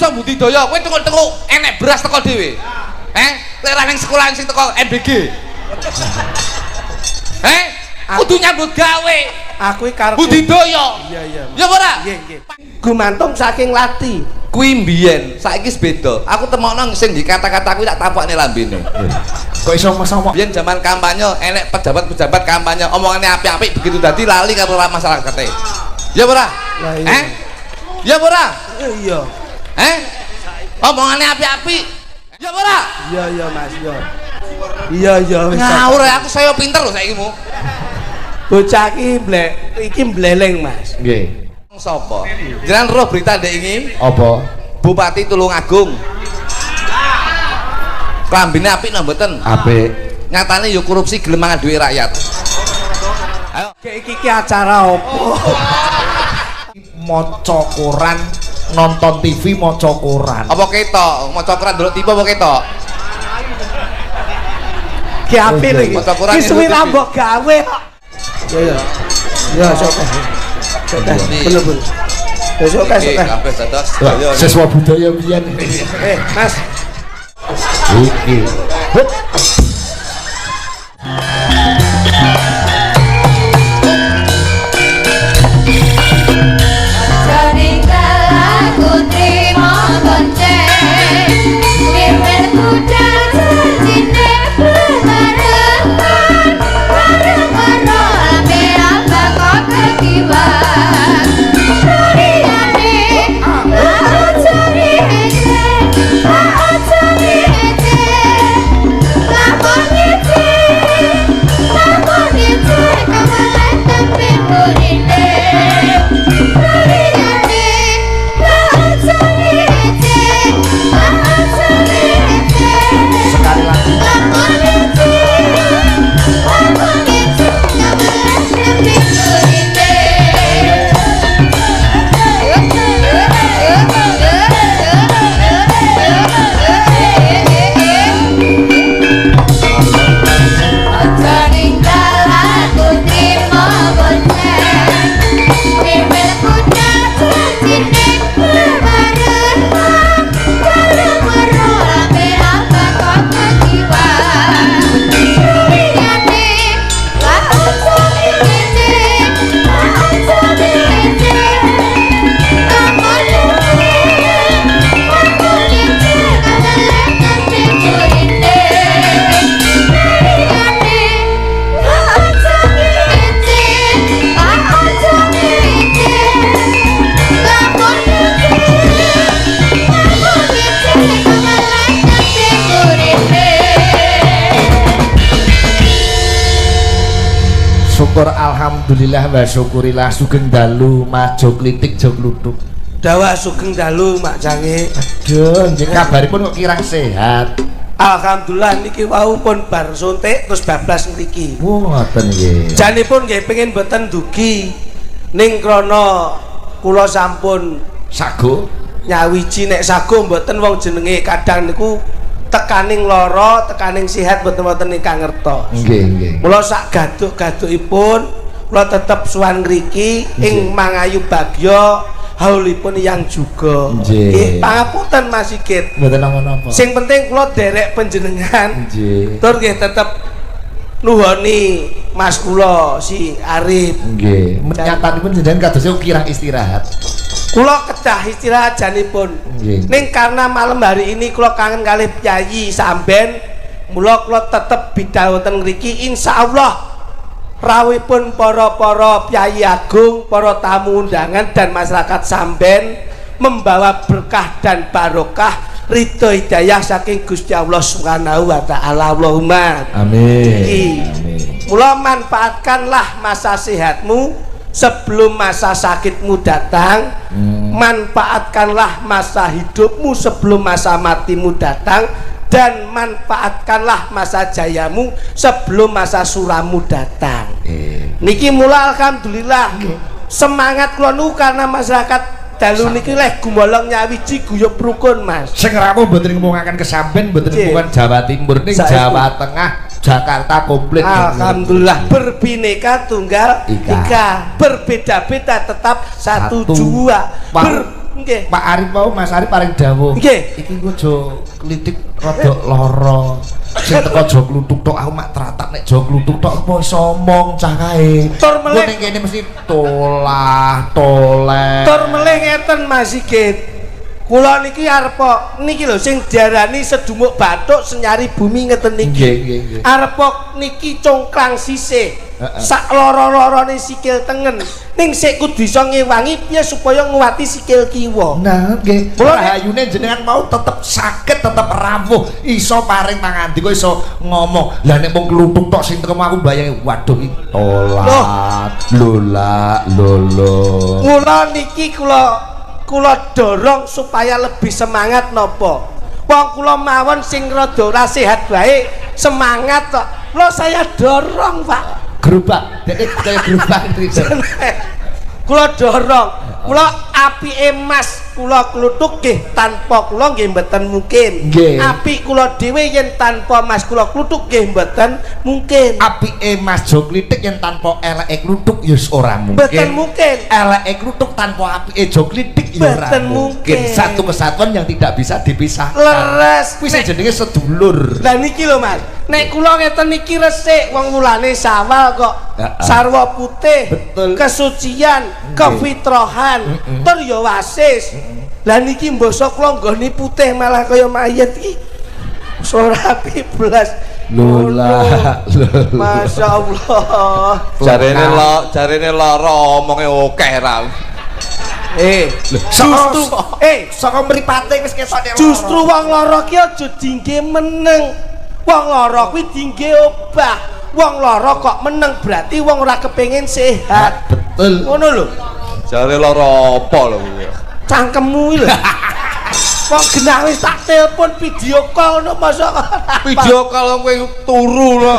iso budidaya, kowe teko enek beras teko dhewe. Lek ra ning sekolahan sing teko MBG. Kudu nyambut gawe. Aku iki karep budidaya. Iya. Ya ora? Nggih. Gumantung saking lati. Kuwi mbiyen, saiki beda. Aku temokno sing di kata-kata kuwi tak tapakne lambene. Kok iso ngomong? Biyen zaman kampanye enek pejabat-pejabat kampanye omongane apik-apik begitu dadi lali karo masyarakate. Ya ora? Ya ora? Iya. Omongane apik-apik. Ya ora? Iya Mas, iya. Iya wis. Ngawur aku saya pinter lho saiki mu. Bocah iki mbleleng Mas. Nggih. Sapa? Jenengan roh berita ndek iki? Apa? Bupati Tulungagung. Klambine apik napa mboten? Apik. Nyatane ya korupsi gelem mangan duit rakyat. Ayo, Iki acara opo? Maca koran, nonton TV, maca koran. apa ketok? Maca koran delok tipe apa ketok? Ki apik lho iki. Maca koran Ki suwi ini ra mbok gawe kok. Ya sok. Bener. Besok Kabeh dados. Siswa budaya biyen. Mas. Iki. Syukur alhamdulillah wa syukurillah sugeng dalu maju klitik jog lutuk. Dawa sugeng dalu Mak Jange. Aduh, nggih kabaripun kok kirang sehat. Alhamdulillah niki wau pun bar suntik terus bablas mriki. Ngoten nggih. Janipun nggih pengin mboten dugi ning krana kula sampun sago nyawiji nek sago mboten wong jenenge kadang niku tekaning lara, tekaning sehat mboten-mboten ingkang ngertos. Nggih. Mula sak gaduh-gaduhipun kula tetep suwan ngriki ing Mangayu Bagya haulipun yang juga. Nggih, pangapunten Mas Sigit. Mboten napa-napa. Sing penting kula derek panjenengan. Nggih. Tur nggih tetep nuhoni Mas kula si Arif. Nggih. Menyatanipun jenengan kados kirang istirahat. Kula kedah istirahat janipun. Ning karena malam hari ini kula kangen kalih Pyayi samben, mula kula tetep bidhal wonten ngriki insyaallah rawuhipun para Pyayi agung, para tamu undangan dan masyarakat samben membawa berkah dan barokah ridho hidayah saking Gusti Allah Subhanahu wa taala. Allahumma amin. Mula manfaatkanlah masa sehatmu sebelum masa sakitmu datang, manfaatkanlah masa hidupmu sebelum masa matimu datang, dan manfaatkanlah masa jayamu sebelum masa suramu datang. Niki mula alhamdulillah semangat kula nu karena masyarakat dalu niki leh gumolong nyawiji guyub rukun Mas. Sing rawuh mboten ngomongaken kesamben mboten bukan Jawa Timur ning Jawa Tengah, Jakarta komplit. Alhamdulillah berbineka tunggal ika, berbeda-beda tetap satu jua, Nggih. Pak Arif mau Mas Arif paring dawuh. Nggih. Iki ku aja klitik rada lara. Sing teko aja kluthuk tok aku mak tratak nek aja kluthuk tok apa iso omong cah kae. Tur melih ning kene mesti tolah toleh. Tur melih ngeten Mas Sigit. Kula niki arep niki lho sing diarani sedumuk bathuk senyari bumi ngeten niki. Nggih. Arep niki congklang sisih. Sak loro-lorone sikil tengen. Ning sik kudu iso ngewangi piye supaya nguwati sikil kiwa. Nah, nggih. Rahayune jenengan mau tetep saged, tetep rawuh, iso paring pangandika, iso ngomong. Lah nek mung kluthuk tok sing teko aku bayangi, waduh iki tolat, lola, lolo. Kula niki kula dorong supaya lebih semangat napa. Wong kula mawon sing rada ora sehat bae, semangat kok. Lho saya dorong, Pak. Gerobak, dek kaya gerobak iki. Kula dorong. Kula apike Mas kula kluthuk nggih tanpa kula nggih mboten mungkin. Apik kula dhewe yen tanpa Mas kula kluthuk nggih mboten mungkin. Apike Mas Jo Klitik yen tanpa eleke kluthuk ya ora mungkin. Mboten mungkin. Eleke kluthuk tanpa apike Jo Klitik ya ora mungkin. Satu kesatuan yang tidak bisa dipisahkan. Leres. Kuwi sing jenenge sedulur. Lah niki lho Mas. Nek kula ngeten niki resik wong wulane Syawal kok. Sarwa putih, betul. Kesucian, kefitrahan, tur ya wasis. Lah niki mbasa kula nggone putih malah kaya mayit iki. Ora piblas. Lola. Masya Allah. Jarene lara omonge akeh ra. Saka mripate wis ketok nek justru wong lara ki aja dingge meneng. Wong lara kuwi dingge obah. Wong lara kok meneng berarti wong ora kepengin sehat. Betul. Ngono lho. Jare lara apa lho kuwi? Cangkemmu lho. Kok genah wis tak telepon video call ngono masa. Video call kowe turu lho.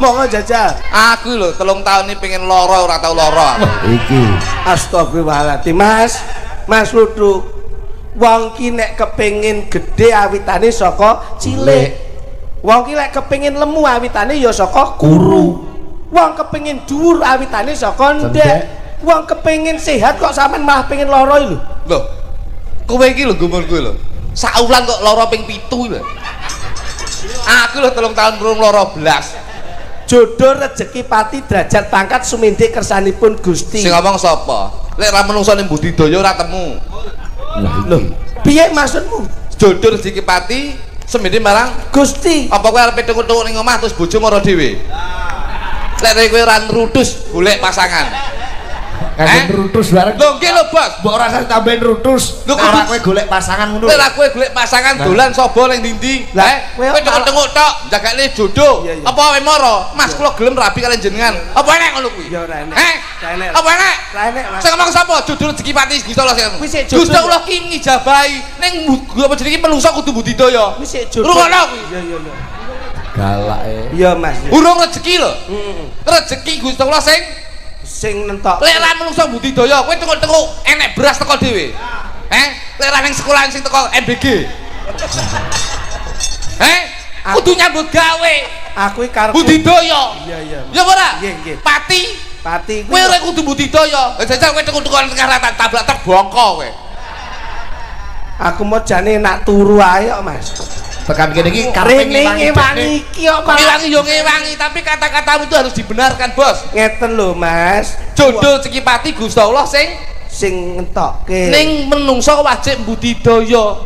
Ngomong jajal. Aku lho 3 tahun ini pengen lara ora tau lara. Iki. Astagfirullahaladzim Mas Luduk. Wong ki nek kepengin gedhe awitane saka cilik. Wong ki nek kepengin lemu awitane ya saka kuru. Wong kepengin dhuwur awitane saka ndek. Wong kepengin sehat kok sampean malah pengen lara lho. Lho. Kowe iki lho gumun kowe lho. Saulan kok lara ping 7 lho. Aku lho 3 tahun durung lara blas. Jodoh rezeki pati derajat pangkat sumindhi kersanipun Gusti. Sing ngomong sapa? Lek ra menungso ning budidaya ora temu. Lho, piye maksudmu? Jodoh rezeki pati semene marang Gusti. Apa kowe arep tuk-tuk ning omah terus bojo mara dhewe? Lek kowe ora nrutus golek pasangan. Rutus bareng. Lho nggih lho, Bos. Mbok ora usah tambahin rutus. Ora kowe golek pasangan ngono. Lek kowe golek pasangan dolan sapa ning ndi-ndi? Kowe tuk-tuk tok jagane jodoh. Apa wae mara? Mas kula gelem rabi kalian jenengan. Apa enek ngono kuwi? Ya ora enek. Apa enek? Ora enek, Mas. Sing ngomong sapa? Jodoh rezeki pati Gusti Allah sing. Gusti Allah ki ngijabahi ning apa jenenge menungso kudu budidaya. Wis sik jodoh. Rungono kuwi. Iya. Galake. Iya, Mas. Urung rezeki lho. Rezeki Gusti Allah sing nentok. Lek ra menungso budidaya, kowe teko enek beras teko dhewe. Lek ra ning sekolah sing teko MBG. Kudu nyambut gawe. Aku iki karep budidaya. Iya. Ya ora? Nggih. Pati kowe ora kudu budidaya. Jajal kowe teko karatan tabrak terbongko kowe. Aku mau jane nak turu ae kok, Mas. Tekan kene iki karepe ngewangi iki kok ngewangi yo ngewangi, tapi kata-katamu itu harus dibenarkan, Bos. Ngeten lho, Mas. Jodoh rezeki pati Gusti Allah sing ngentokke. Ning menungso wajib budidaya.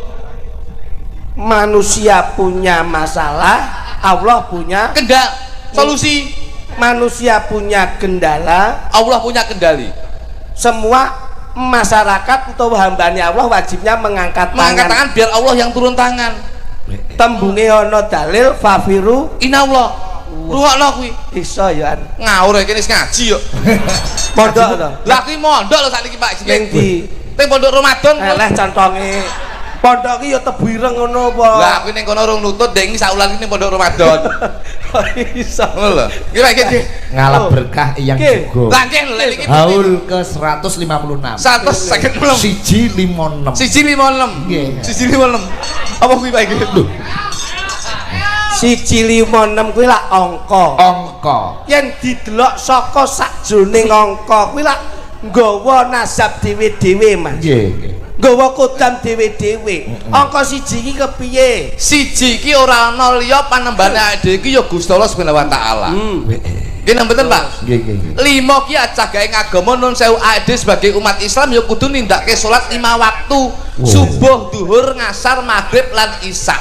Manusia punya masalah, Allah punya solusi. Manusia punya kendala, Allah punya kendali. Semua masyarakat atau hambane Allah wajibnya mengangkat tangan biar Allah yang turun tangan. Tembunge ana dalil fafiru inallah. Rungokno kuwi. Iso ya. Ngawur kene wis ngaji yo. Pondok to. Lah kuwi mondok lho sakniki Pak. Ning ndi? Teng pondok Ramadan. Eleh cantonge. Pondok ki ya tebu ireng ngono apa? Lah kuwi ning kono urung nutut, dek iki saulan iki ning pondok Ramadan. Iso. Ngono lho. Kira iki ngalap berkah yang juga. Lah nggih lho iki. Haul ke 156. 156. 156. 156. Nggih. 156. Apa kuwi Pak iki? Lho. 156 kuwi lak angka. Angka. Yen didelok saka sakjroning angka kuwi lak nggawa nasab dhewe-dhewe Mas. Nggih. Nggawa kodam dhewe-dhewe. Angka 1 iki kepiye? 1 iki ora ana liya panembane awake dhewe iki ya Gusti Allah Subhanahu wa taala. Nggih mboten Pak? Nggih. 5 ki acagaing agama nun sewu awake dhewe sebagai umat Islam ya kudu nindakake salat 5 waktu. Subuh, zuhur, ngasar, maghrib lan isya.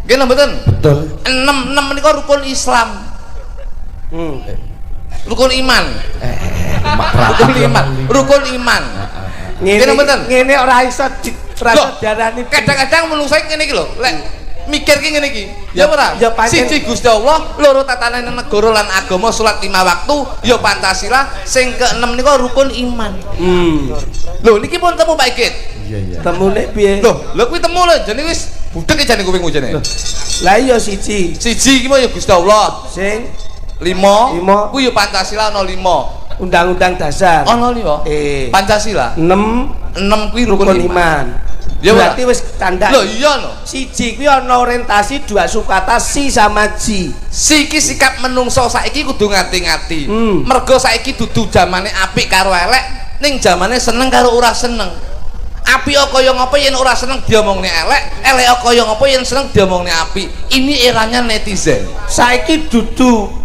Nggih mboten? Betul. 6 menika rukun Islam. Rukun iman. Rukun iman. Ngene ora iso diarani. Kadang-kadang menungso ngene iki lho, lek mikir ki ngene iki. Ya ora? Siji Gusti Allah, loro tatanan negara lan agama, salat 5 waktu, ya Pancasila, sing ke-6 nika rukun iman. Lho niki pun temu Pak Ikit. Iya. Temune piye? Lho kuwi temu lho, jane wis budhek jane kupingmu jane. Lah iya 1. Siji iki ya Gusti Allah. Sing 5 kuwi ya Pancasila ana 5. Undang-undang dasar Ana 5. Pancasila 6 kuwi rukun iman. Ya berarti wis tanda. Lho iya lho. 1 kuwi ana orientasi 2 sukata si sama ji. Si iki sikap menungso saiki kudu ngati-ngati. Mergo saiki dudu zamane apik karo elek, ning zamane seneng karo ora seneng. Apik kaya ngapa yen ora seneng diomongne elek, elek kaya ngapa yen seneng diomongne apik. Ini eranya netizen. Saiki dudu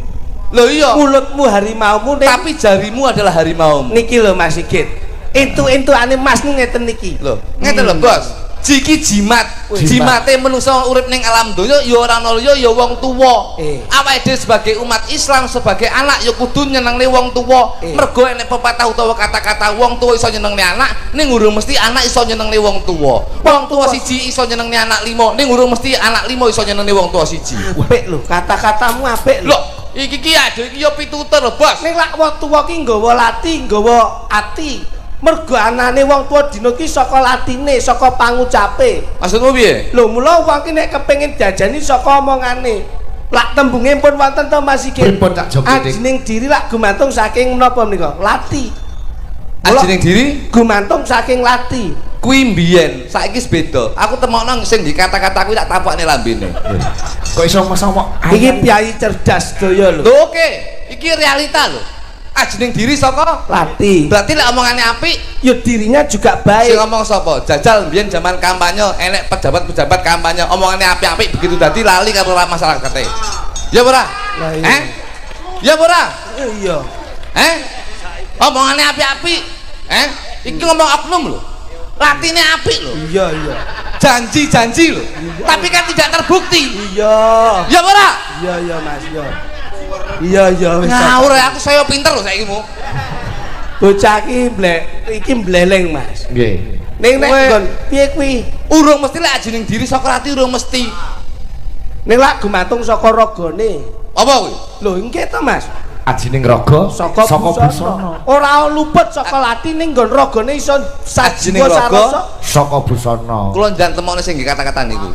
Lho iya, mulutmu harimaumu tapi jarimu adalah harimaumu. Niki lho Mas Sigit. Entu-entukane Mas ngeten niki. Lho, ngeten lho Bos. Jiki jimat, jimate menungso urip ning alam donya ya ora ana liya ya wong tuwa. Awake dhewe sebagai umat Islam, sebagai anak ya kudu nyenengne wong tuwa. Mergo enek pepatah utawa kata-kata wong tuwa iso nyenengne anak, ning urung mesti anak iso nyenengne wong tuwa. Wong tuwa siji iso nyenengne anak 5, ning urung mesti anak 5 iso nyenengne wong tuwa siji. Apik lho, kata-katamu apik lho. Iki ki ade iki ya pitutur lho, Bos. Ning lak wong tuwa ki nggawa lati, nggawa ati. Mergo anane wong tuwa dina ki saka latine, saka pangucape. Maksudmu piye? Lho, mula wong ki nek kepengin diajani saka omongane. Lak tembunge pun wonten to Mas iki. Pripun tak joget? Ajining diri lak gumantung saking menapa menika? Lati. Ajining diri gumantung saking lati. Kuwi mbiyen, saiki wis beda. Aku temokno sing di kata-kata kuwi tak tampakne lambene. Kok iso masama Iki piyai cerdas daya lho. Lho oke, iki realita lho. Ajining diri saka lati. Berarti lek omongane apik, ya dirinya juga baik. Sing ngomong sapa? Jajal mbiyen zaman kampanye enek pejabat-pejabat kampanye omongane apik-apik begitu dadi lali karo masyarakate. Ya ora? Ya ora? Iya. Omongane apik-apik. Iki ngomong oknum lho. Latine apik lho. Iya. Janji-janji lho. Tapi kan tidak terbukti. Iya. Ya ora? Iya Mas, iya. Iya wis. Ngawur aku saya pinter lho saiki mu. Bocah iki mbleleng Mas. Nggih. Ning nek nggon piye kuwi? Urung mesti lek ajining diri saka ati urung mesti. Ning lak gumantung saka ragane. Apa kuwi? Lho engke to Mas. Ajining raga saka busana. Ora luput saka lati ning nggon ragane iso ajining raga saka busana. Kula njan temokne sing kata-kata niku.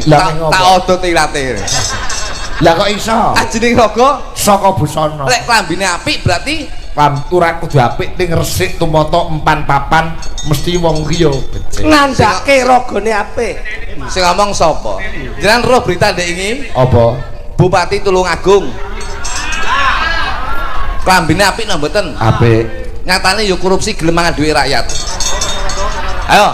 Tak odot ilate. Lah kok iso? Ajining raga saka busana. Lek klambine apik berarti ora kudu apik ning resik tumata empan papan mesti wong liya becik. Ngandake ragane apik. Sing ngomong sapa? Jenengan roh berita ndek iki? Apa? Bupati Tulungagung. Klambine apik napa mboten? Apik. Nyatane ya korupsi gelem mangan duit rakyat. Ayo.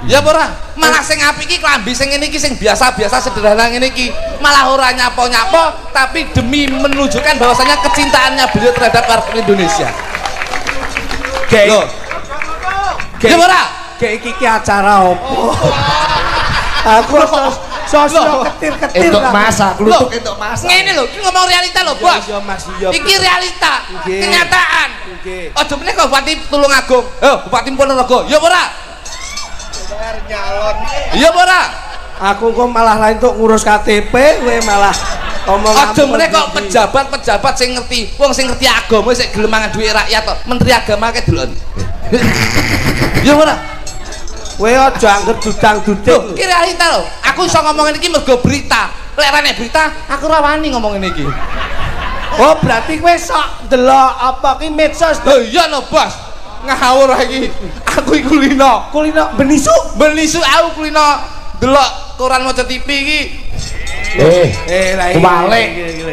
Ya ora, malah sing apik iki klambi sing ngene iki sing biasa-biasa sederhana ngene iki, malah ora nyapo-nyapo tapi demi menunjukkan bahwasanya kecintaannya beliau terhadap warga Indonesia. Loh. Ya ora? Kayak iki acara opo? Aku sosok ketir-ketir entuk masak, kluthuk entuk masak. Ngene lho, iki ngomong realita lho, Bos. Iya Mas, iya. Iki realita, kenyataan. Nggih. Aja meneh kok Bupati Tulungagung. Bupati Ponorogo. Ya ora? Nyalon. Iya ora? Aku kok malah lain untuk ngurus KTP, kowe malah ngomong aja meneh kok pejabat-pejabat sing ngerti, wong sing ngerti agama sik gelem mangan duit rakyat kok. Menteri Agama ke delok. Ya ora? Kowe aja anggere dudang-duding. Iki realita lho. Aku iso ngomongin iki mergo berita. Lek ora nek berita, aku ora wani ngomongin iki. Oh, berarti kowe sok delok apa ki medsos. Lho iya lho, Bos. Ngawur iki. Aku iki kulino benisu aku kulino delok koran maca TV iki.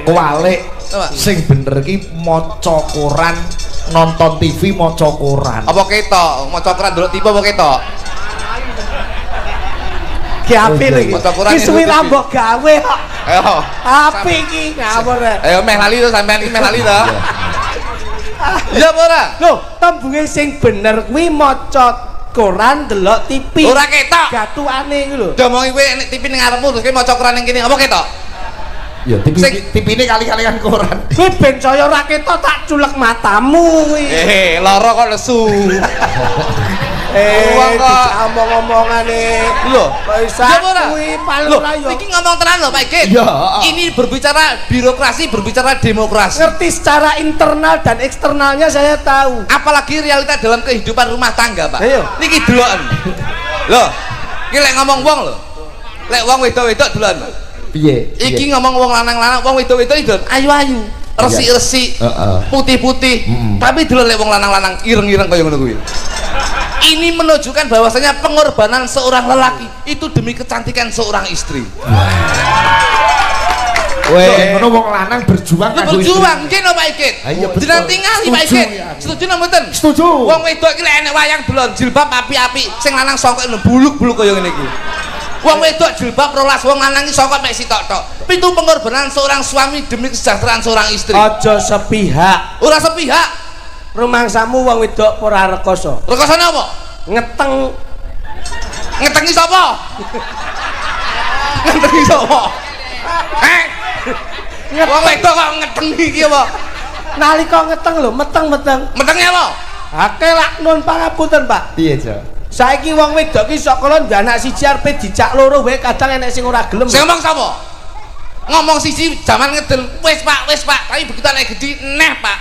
Kuwalik Sing bener iki maca koran, nonton TV maca koran. Apa ketok? Maca koran delok tipe apa ketok? Ki apik lho iki. Maca koran Ki suwi ra mbok gawe kok. Ayo. Apik iki ngawur. Ayo meh lali to sampean iki meh lali to. Iya apa ora? Lho, tembunge sing bener kuwi maca koran delok TV. Ora ketok. Gatukane iki lho. Domongi kowe nek TV ning ngarepmu terus kowe maca koran ning kene apa ketok? Ya TV ini kali-kalian koran. Kuwi ben saya ora ketok tak culek matamu kuwi. Lara kok lesu. Wong kok omong-omongane. Lho, Bisa kuwi paling ora yo. Iki ngomong tenan lho Pak Ikit. Iya. Ini berbicara birokrasi, berbicara demokrasi. Ngerti secara internal dan eksternalnya saya tahu. Apalagi realita dalam kehidupan rumah tangga, Pak. Ayo. Niki deloken. Lho, iki lek ngomong wong lho. Lek wong wedok-wedok deloken, Pak. Piye? Iki ngomong wong lanang-lanang, wong wedok-wedok iki ayu-ayu, resik-resik, putih-putih. Tapi delok lek wong lanang-lanang ireng-ireng kaya ngono kuwi. Ini menunjukkan bahwasanya pengorbanan seorang lelaki itu demi kecantikan seorang istri. Weh, ngono wong lanang berjuang kanggo berjuang, nggih no Pak Ikit. Jenengan tingali Pak Ikit. Setuju napa mboten? Setuju. Wong wedok iki lek enek wayang delon jilbab api-api, sing lanang songkok buluk-buluk kaya ngene iki. Wong wedok jilbab 12, wong lanang iki songkok mek sitok-tok. Itu pengorbanan seorang suami demi kesejahteraan seorang istri. Aja sepihak. Ora sepihak. Rumangsamu wong wedok ora rekoso. Rekosane apa? Ngeteng. Ngetengi sapa? Ngetengi sapa? Wong wedok kok ngetengi iki apa? Nalika ngeteng lho, meteng-meteng. Metengi apa? Akeh lak nun pangapunten, Pak. Piye, Jo? Saiki wong wedok ki sok kala ndek anak siji arepe dicak loro wae kadang enek sing ora gelem. Sing ngomong sapa? Ngomong siji jaman ngedel. Wis Pak, tapi begitu anak gede neh, Pak.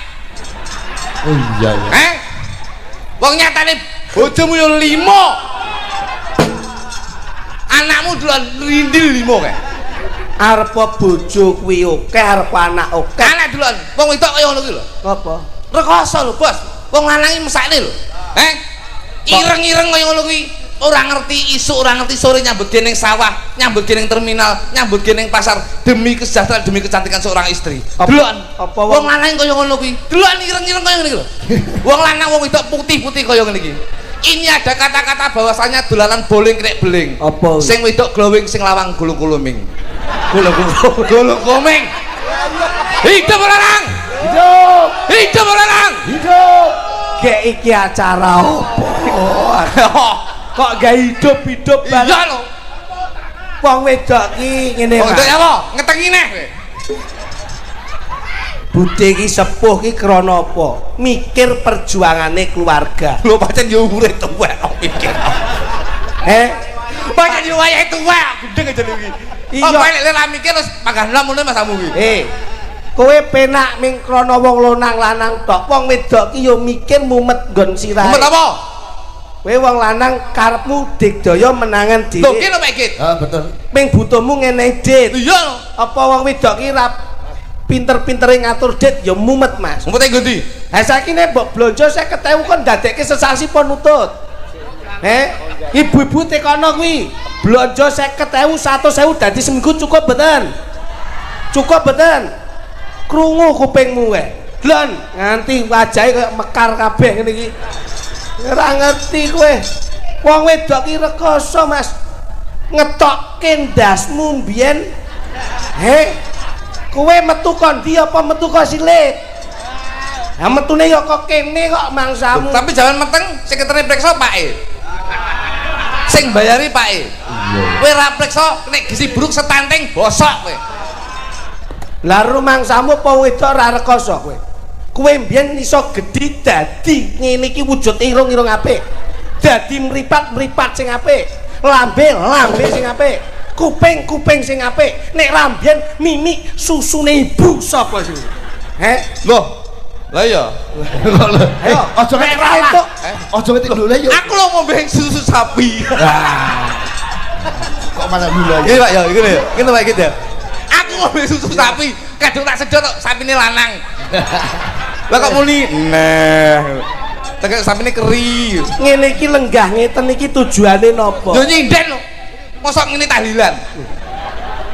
Oh iya ya. Wong nyatane bojomu yo 5. Anakmu dolan rindil 5 kae. Arep bojo kuwi akeh, arep anak akeh. Anak dolan wong wedok kaya ngono kuwi lho. Apa? Rekoso lho, Bos. Wong lanang iki mesakne lho. Ireng-ireng kaya ngono kuwi. Ora ngerti isuk, ora ngerti sore nyambut ge ning sawah, nyambut ge ning terminal, nyambut ge ning pasar demi kesejahteraan, demi kecantikan seorang istri. Deloken. Apa wong lanang kaya ngono kuwi? Deloken ireng-ireng kaya ngene iki lho. Wong lanang wong wedok putih-putih kaya ngene iki. Ini ada kata-kata bahwasanya dolanan boling krek beling. Apa? Sing wedok glowing, sing lawang gulung-guluming. Gulung-guluming. Hidup lanang. Hidup. Hidup lanang. Hidup. Gek iki acara opo? Kok gak hidup-hidup banget? Iya lho. Wong wedok ki ngene Wong wedok apa? Ngetengi neh kowe. Budhe ki sepuh ki krana apa? Mikir perjuangane keluarga. Lho pancen yo umure tuwek kok mikir. Pancen yo wayahe tuwek, gendeng aja iki. Iya. Apa nek lek mikir terus panggah nom ngono masamu iki. Kowe penak ming krana wong lanang tok. Wong wedok ki yo mikir mumet nggon sirahe. Mumet apa? Kowe wong lanang karepmu digdaya menangan dhewe. Lho ki lho Pak Ikit. Betul. Ming butuhmu ngene dit. Iya lho. Apa wong wedok ki ra pinter-pintere ngatur dit ya mumet, Mas. Mumet ngendi? Ha saiki nek mbok blonjo 50.000 kon dadekke sesasi pon nutut. Ibu-ibu tekono kuwi blonjo 50.000 100.000 dadi seminggu cukup mboten? Cukup mboten? Krungu kupingmu wae. Glon nganti wajahe kaya mekar kabeh ngene iki. Ora ngerti kowe. Wong wedok ki rekoso, Mas. Ngetokke ndasmu mbiyen. Kowe metu kon ndi apa metu kok silit? Ha metune ya kok kene kok mangsamu. Tapi jangan meteng sing ketene preksa Pake. Sing bayari Pake. Kowe ra preksa nek gisi buruk setanting bosok kowe. Lah rumangsamu apa wedok ra rekoso kowe? Kowe mbiyen iso gedhi dadi ngene iki wujud irung-irung apik. Dadi mripat-mripat sing apik. Lambe sing apik. Kuping sing apik. Nek rambien mimik susune ibu sapa sing? Loh. Lah iya. Ayo, Aja nek itu. Aja ngetik lho yo. Aku lho ngombe susu sapi. Kok malah lho. Iki Pak ya, iki lho. Ngene Pak Ikit ya. Aku ngombe susu sapi, kadung tak sedot sapine lanang. Lah kok muni neh. Tegak sapine keri. Ngene iki lenggah ngeten iki tujuane napa? Yo nyinden lho. Mosok ngene tahlilan.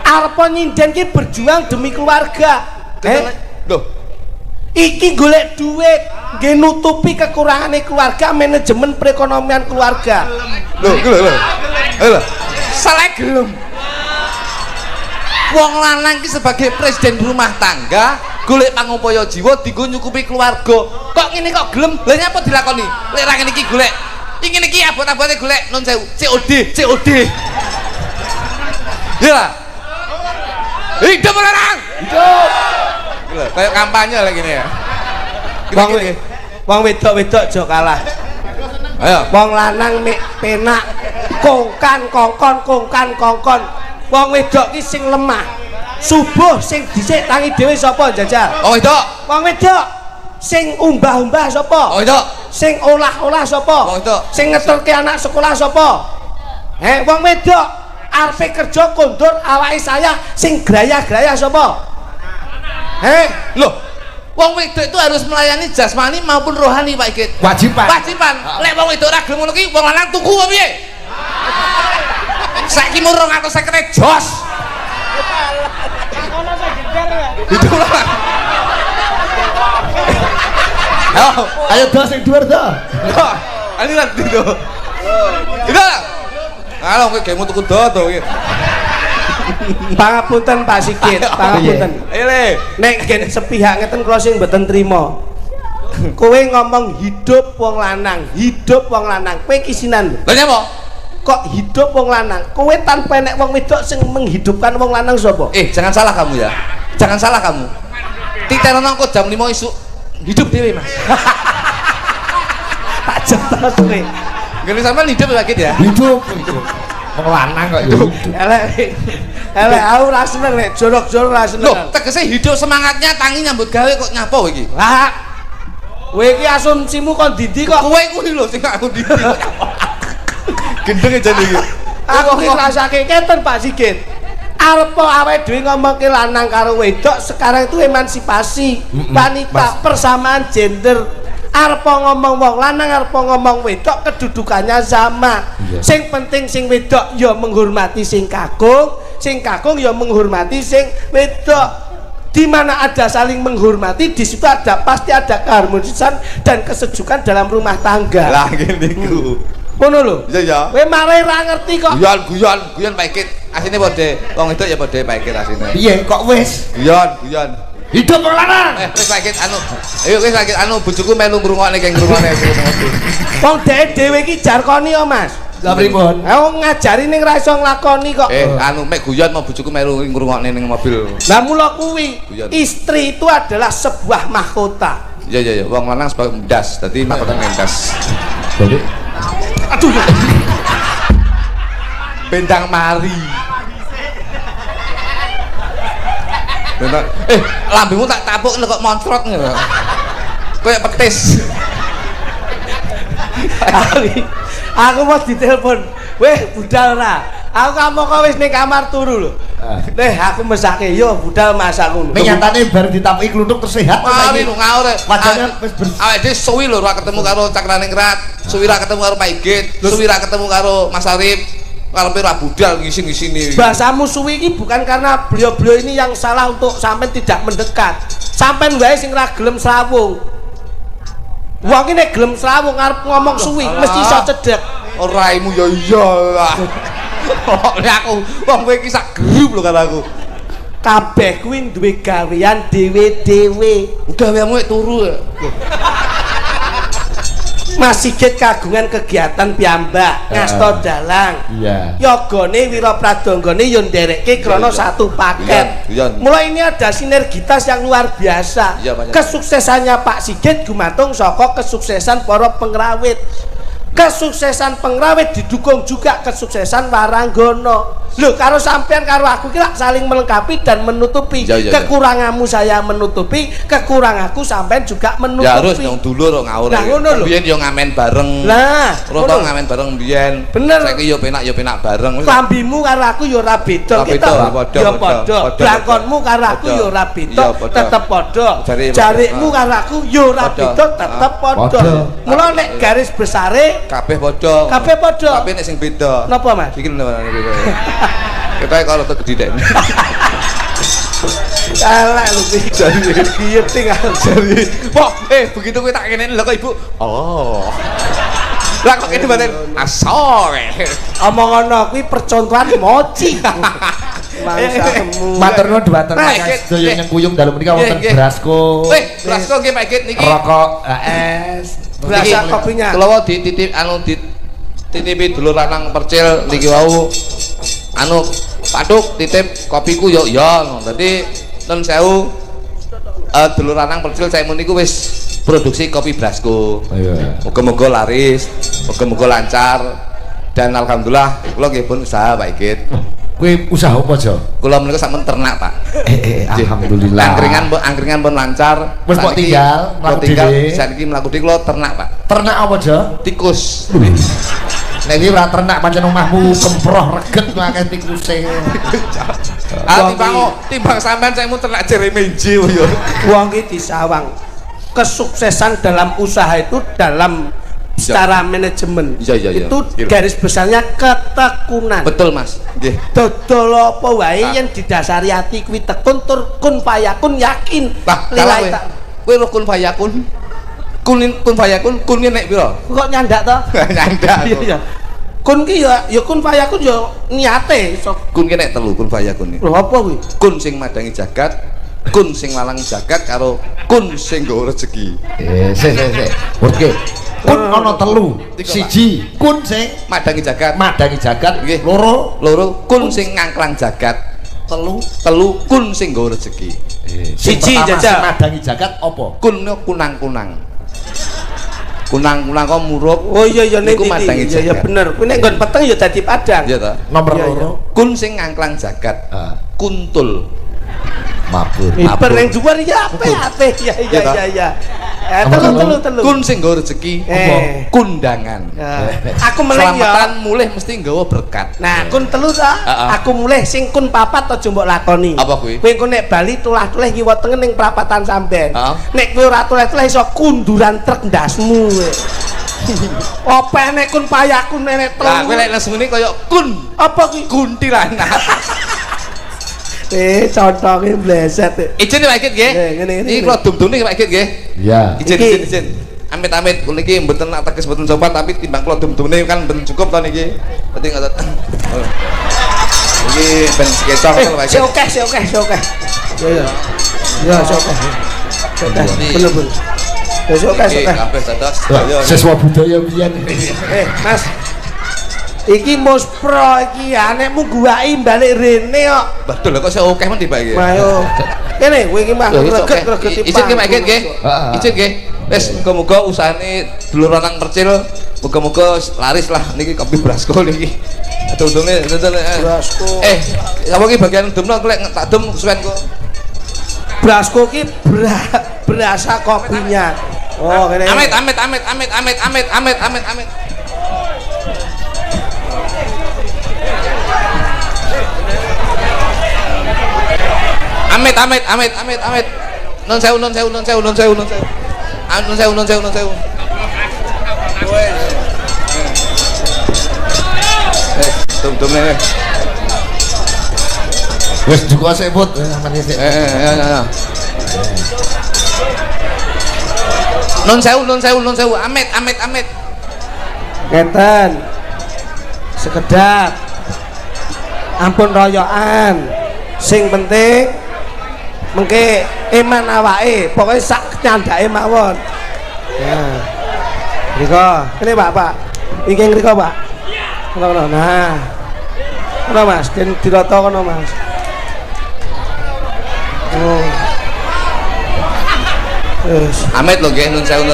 Arep nyinden ki berjuang demi keluarga. Lho Loh, iki golek duit nggih nutupi kekurangane keluarga, manajemen perekonomian keluarga. Loh, lho. Salah gelem. Wong lanang iki sebagai presiden rumah tangga, golek pangupaya jiwa dienggo nyukupi keluarga. Kok ngene kok gelem? Lha nyapa dilakoni? Lek ra ngene iki golek. Iki ngene iki abot-abote golek nun sewu. COD. Ya. Hidup lanang. Hidup. Lho, kayak kampanye lagi gini ya. Wong wedok-wedok aja kalah. Ayo. Wong lanang mek penak kongkan kongkon. Wong wedok ki sing lemah. Subuh sing dhisik tangi dhewe sapa jajal? Oh wedok. Wong wedok sing umbah-umbah sapa? Oh wedok. Sing olah-olah sapa? Wong wedok. Sing ngeterke anak sekolah sapa? Wong wedok arepe kerja kondur awake saya sing graya-graya sapa? Loh, wong wedok itu harus melayani jasmani maupun rohani Pak Igit. Wajiban. Lek wong wedok ora gelem ngono ki wong lanang tuku apa piye? Saiki murung 250 jos. Itu lah. Ayo dos sing dhuwur to. Ani nanti to. Itu. Kalau kowe gemu tuku do iki. Pangapunten Pak Sigit, pangapunten. Ayo le. Nek gen sepihak ngeten kula sing mboten trima. Kowe ngomong hidup wong lanang. Kowe kisinan. Lha nyapa? Kok hidup wong lanang? Kowe tanpa nek wong wedok sing menghidupkan wong lanang sapa? Jangan salah kamu ya. Jangan salah kamu. Titerono engko jam 5 isuk hidup dhewe, Mas. Tak jelas kowe. Ngene sampean hidup lagi ya? Hidup. Wong lanang kok hidup. Elek aku ora seneng nek jorok-jorok ora seneng. Loh, tegese hidup semangatnya tangi nyambut gawe kok nyapa kowe iki? Lah. Kowe iki asumsimu kon didi kok. Kowe kuwi lho sing aku didi. Gendeng aja iki. Aku ngrasake keten Pak Sigit. Arepa awake dhewe ngomongke lanang karo wedok sekarang itu emansipasi wanita, persamaan gender. Arepa ngomong wong lanang, arepa ngomong wedok kedudukannya sama. Sing penting sing wedok ya menghormati sing kakung ya menghormati sing wedok. Di mana ada saling menghormati, di situ pasti ada keharmonisan dan kesejukan dalam rumah tangga. Lah ngene iku. Ngono lho. Iya. Kowe mare ra ngerti kok. Guyon Pak Igit. Asine padha wong wedok ya padha Pak Igit asine. Piye kok wis? Guyon. Hidup wong lanang. Wis Pak Igit Ayo wis Pak Igit bojoku melu ngrungokne keng ngrungokne. Wong dhewe iki jarkoni ya, Mas. Lah pripun? Wong ngajari ning ra iso nglakoni kok. Mek guyon mau bojoku melu ngrungokne ning mobil. Lah mula kuwi istri itu adalah sebuah mahkota. Iya. Wong lanang sebagai ndas, dadi mahkota ndas. Jadi Aduh. Bendang mari. Lambemu tak tapuk kok moncrot ngono. Kayak petis. Aku mau ditelepon. Weh, budal ora. Aku kamu kok wis ning kamar turu lho. Aku mesake yo budal masak ngono. nyatane bar ditapuki kluthuk terus sehat. Mari lu ngaur. Wajane wis awake dhewe suwi lho ora ketemu karo Cakraning Rat, suwi ra ketemu karo Pak Igit, suwi ra ketemu karo Mas Arif. Karepe ra budal ngising-ngisini. Bahasamu suwi iki bukan karena beliau-beliau ini yang salah untuk sampean tidak mendekat. Sampean wae sing ra gelem srawung. Wong iki nek gelem srawung arep ngomong suwi mesti iso cedhek. Raimu ya iyalah. Nek aku wong kowe iki sak grup lho karo aku. Kabeh kuwi duwe gawean dhewe-dhewe. Gaweanmu nek turu. Mas Sigit kagungan kegiatan piyambak ngasto dalang. Iya. Yogane Wirapradangane yo nderekke krana satu paket. Mulai ini ada sinergitas yang luar biasa. Kesuksesannya Pak Sigit gumantung saka kesuksesan para pengrawit. Kesuksesan pengrawit didukung juga kesuksesan Waranggono. Loh, karo sampean karo aku kira saling melengkapi dan menutupi. Kekuranganmu saya menutupi, kekuranganku sampean juga menutupi. Ya harus yang dulur ngawur. Nah, ngono lho. Biyen yo ngamen bareng. Nah, roto ngamen bareng biyen. Bener. Saiki yo penak bareng. Klambimu karo aku yo ora beda. Kita yo padha. Blangkonmu karo aku yo ora beda, tetep padha. Jarikmu karo aku yo ora beda, tetep padha. Mula nek garis besare kabeh padha. Kabeh padha. Tapi nek sing beda. Napa, Mas? Iki lho. Kita kalau tuh gede deh. Elek lho iki. Iya tinggal Jadi, begitu kowe tak kene lho kok Ibu. Oh. Lah kok kene mboten asor. Omong ngono kuwi percontohan moci. Mangsamu. Matur nuwun dhumateng sedaya yang kuyung dalem menika wonten Brasko. Brasko nggih Pak Git niki. Rokok es. Berasa kopinya. Kula dititip titipi dulur lanang percil niki wau Pak Duk titip kopiku yo ya. Dadi nun sewu dulur lanang percil saya niku wis produksi kopi Brasko. Moga-moga laris, moga-moga lancar dan alhamdulillah kula nggih pun usaha Pak Git. Kowe usaha apa, Jo? Kula menika sampun ternak, Pak. Alhamdulillah. Angkringan pun lancar. Wis kok tinggal mlaku dhewe. Saiki mlaku dhewe kula ternak, Pak. Ternak apa, Jo? Tikus. Nek iki ora ternak pancen omahmu kemproh reget akeh tikuse. Timbang sampean saya mau ternak jeremenje yo. Wong iki disawang. Kesuksesan dalam usaha itu dalam secara manajemen itu garis besarnya ketekunan. Betul Mas. Nggih. Dodol apa wae yang didasari ati kuwi tekun tur kun fayakun yakin. Lillahi ta'ala. Kowe ro kun fayakun. Kun fayakun kun nek pira? Kok nyandak to? Nyandak. Iya. Kun ki ya kun fayakun ya niate iso. Kun ki nek telu kun fayakun. Lho apa kuwi? Kun sing madangi jagat, kun sing lalang jagat karo kun sing nggawa rezeki. Sik. Oke. Kun ana telu. Siji, kun sing madangi jagat. Nggih. Loro kun sing ngangklang jagat. Telu kun sing nggawa rezeki. Siji jajal madangi jagat apa? Kun kunang-kunang. Kunang-kunang kok murup. Oh iya niku madangi jagat. Iya bener. Kuwi nek nggon peteng ya dadi padang. Iya ta. Nomor loro. Kun sing ngangklang jagat. Kuntul. Mabur. Iper yang jual ya apa? Ya. Telu. Kun sing nggawa rezeki. Kundangan. Aku mulih ya. Selamatan mulih mesti nggawa berkat. Nah, kun telu ta. Aku mulih sing kun papat aja mbok lakoni. Apa kuwi? Kowe engko nek bali tulah-tulih ngiwa tengen ning prapatan sampean. Nek kowe ora tulah-tulih iso kunduran truk ndasmu kowe. Apa nek kun payakun nek telu. Lah kowe lek langsung ngene kaya kun. Apa kuwi? Kuntilanak. Contohnya bleset. Izin Pak Git nggih. Iki kula dum-dumne Pak Git nggih. Iya. Izin. Amit-amit kula niki mboten nak teges mboten sopan tapi timbang kula dum-dumne kan mboten cukup to niki. Penting ngoten. Iki ben sketsa Pak Git. Oke. Ya. Ya, oke. Bener. Wis oke. Kabeh dados. Siswa budaya pian. Mas. Iki muspro iki anekmu guwaki balik rene kok. Betul kok saya oke men Pak iki. Ayo. Kene kowe iki mah greget izin Pak Git nggih. Izin nggih. Wis muga-muga usahane dulur lanang percil muga-muga laris lah niki kopi Brasko niki. Dum-dumne Brasko. Apa iki bagian dumno lek tak dum kesuwen kok. Brasko ki berasa kopinya. Oh, kene. Amit. Amit. Non sewu. Dum-dumne. Wis juga sik put sampeyan sik. Non sewu. Amit. Ngeten. Sekedap. Ampun royokan. Sing penting mengke iman awake, pokoknya sak nyandake mawon. Ya. Ngriko, kene Pak. Iki ngriko, Pak. Ngono. Nah. Ngono Mas, den dirata kono Mas. Oh. Wis. Amit lho nggih nun sewu.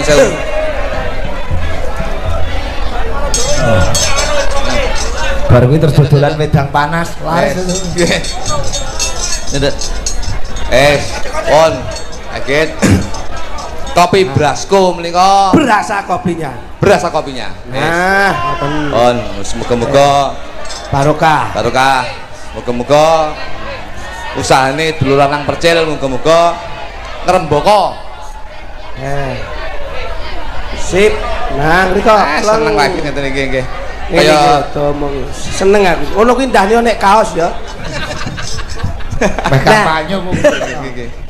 Baru ini terus dodolan wedang panas. Nggih. On, Agit. Kopi Brasko menika. Berasa kopinya. Nah, on, semoga-moga barokah. Moga-moga usahane dulur lanang percil moga-moga ngrembaka. Sip. Nah, mriko seneng lagi ngeten iki nggih. Kaya ngomong seneng aku. Ngono kuwi ndahne nek kaos ya. Meh kampanye mung.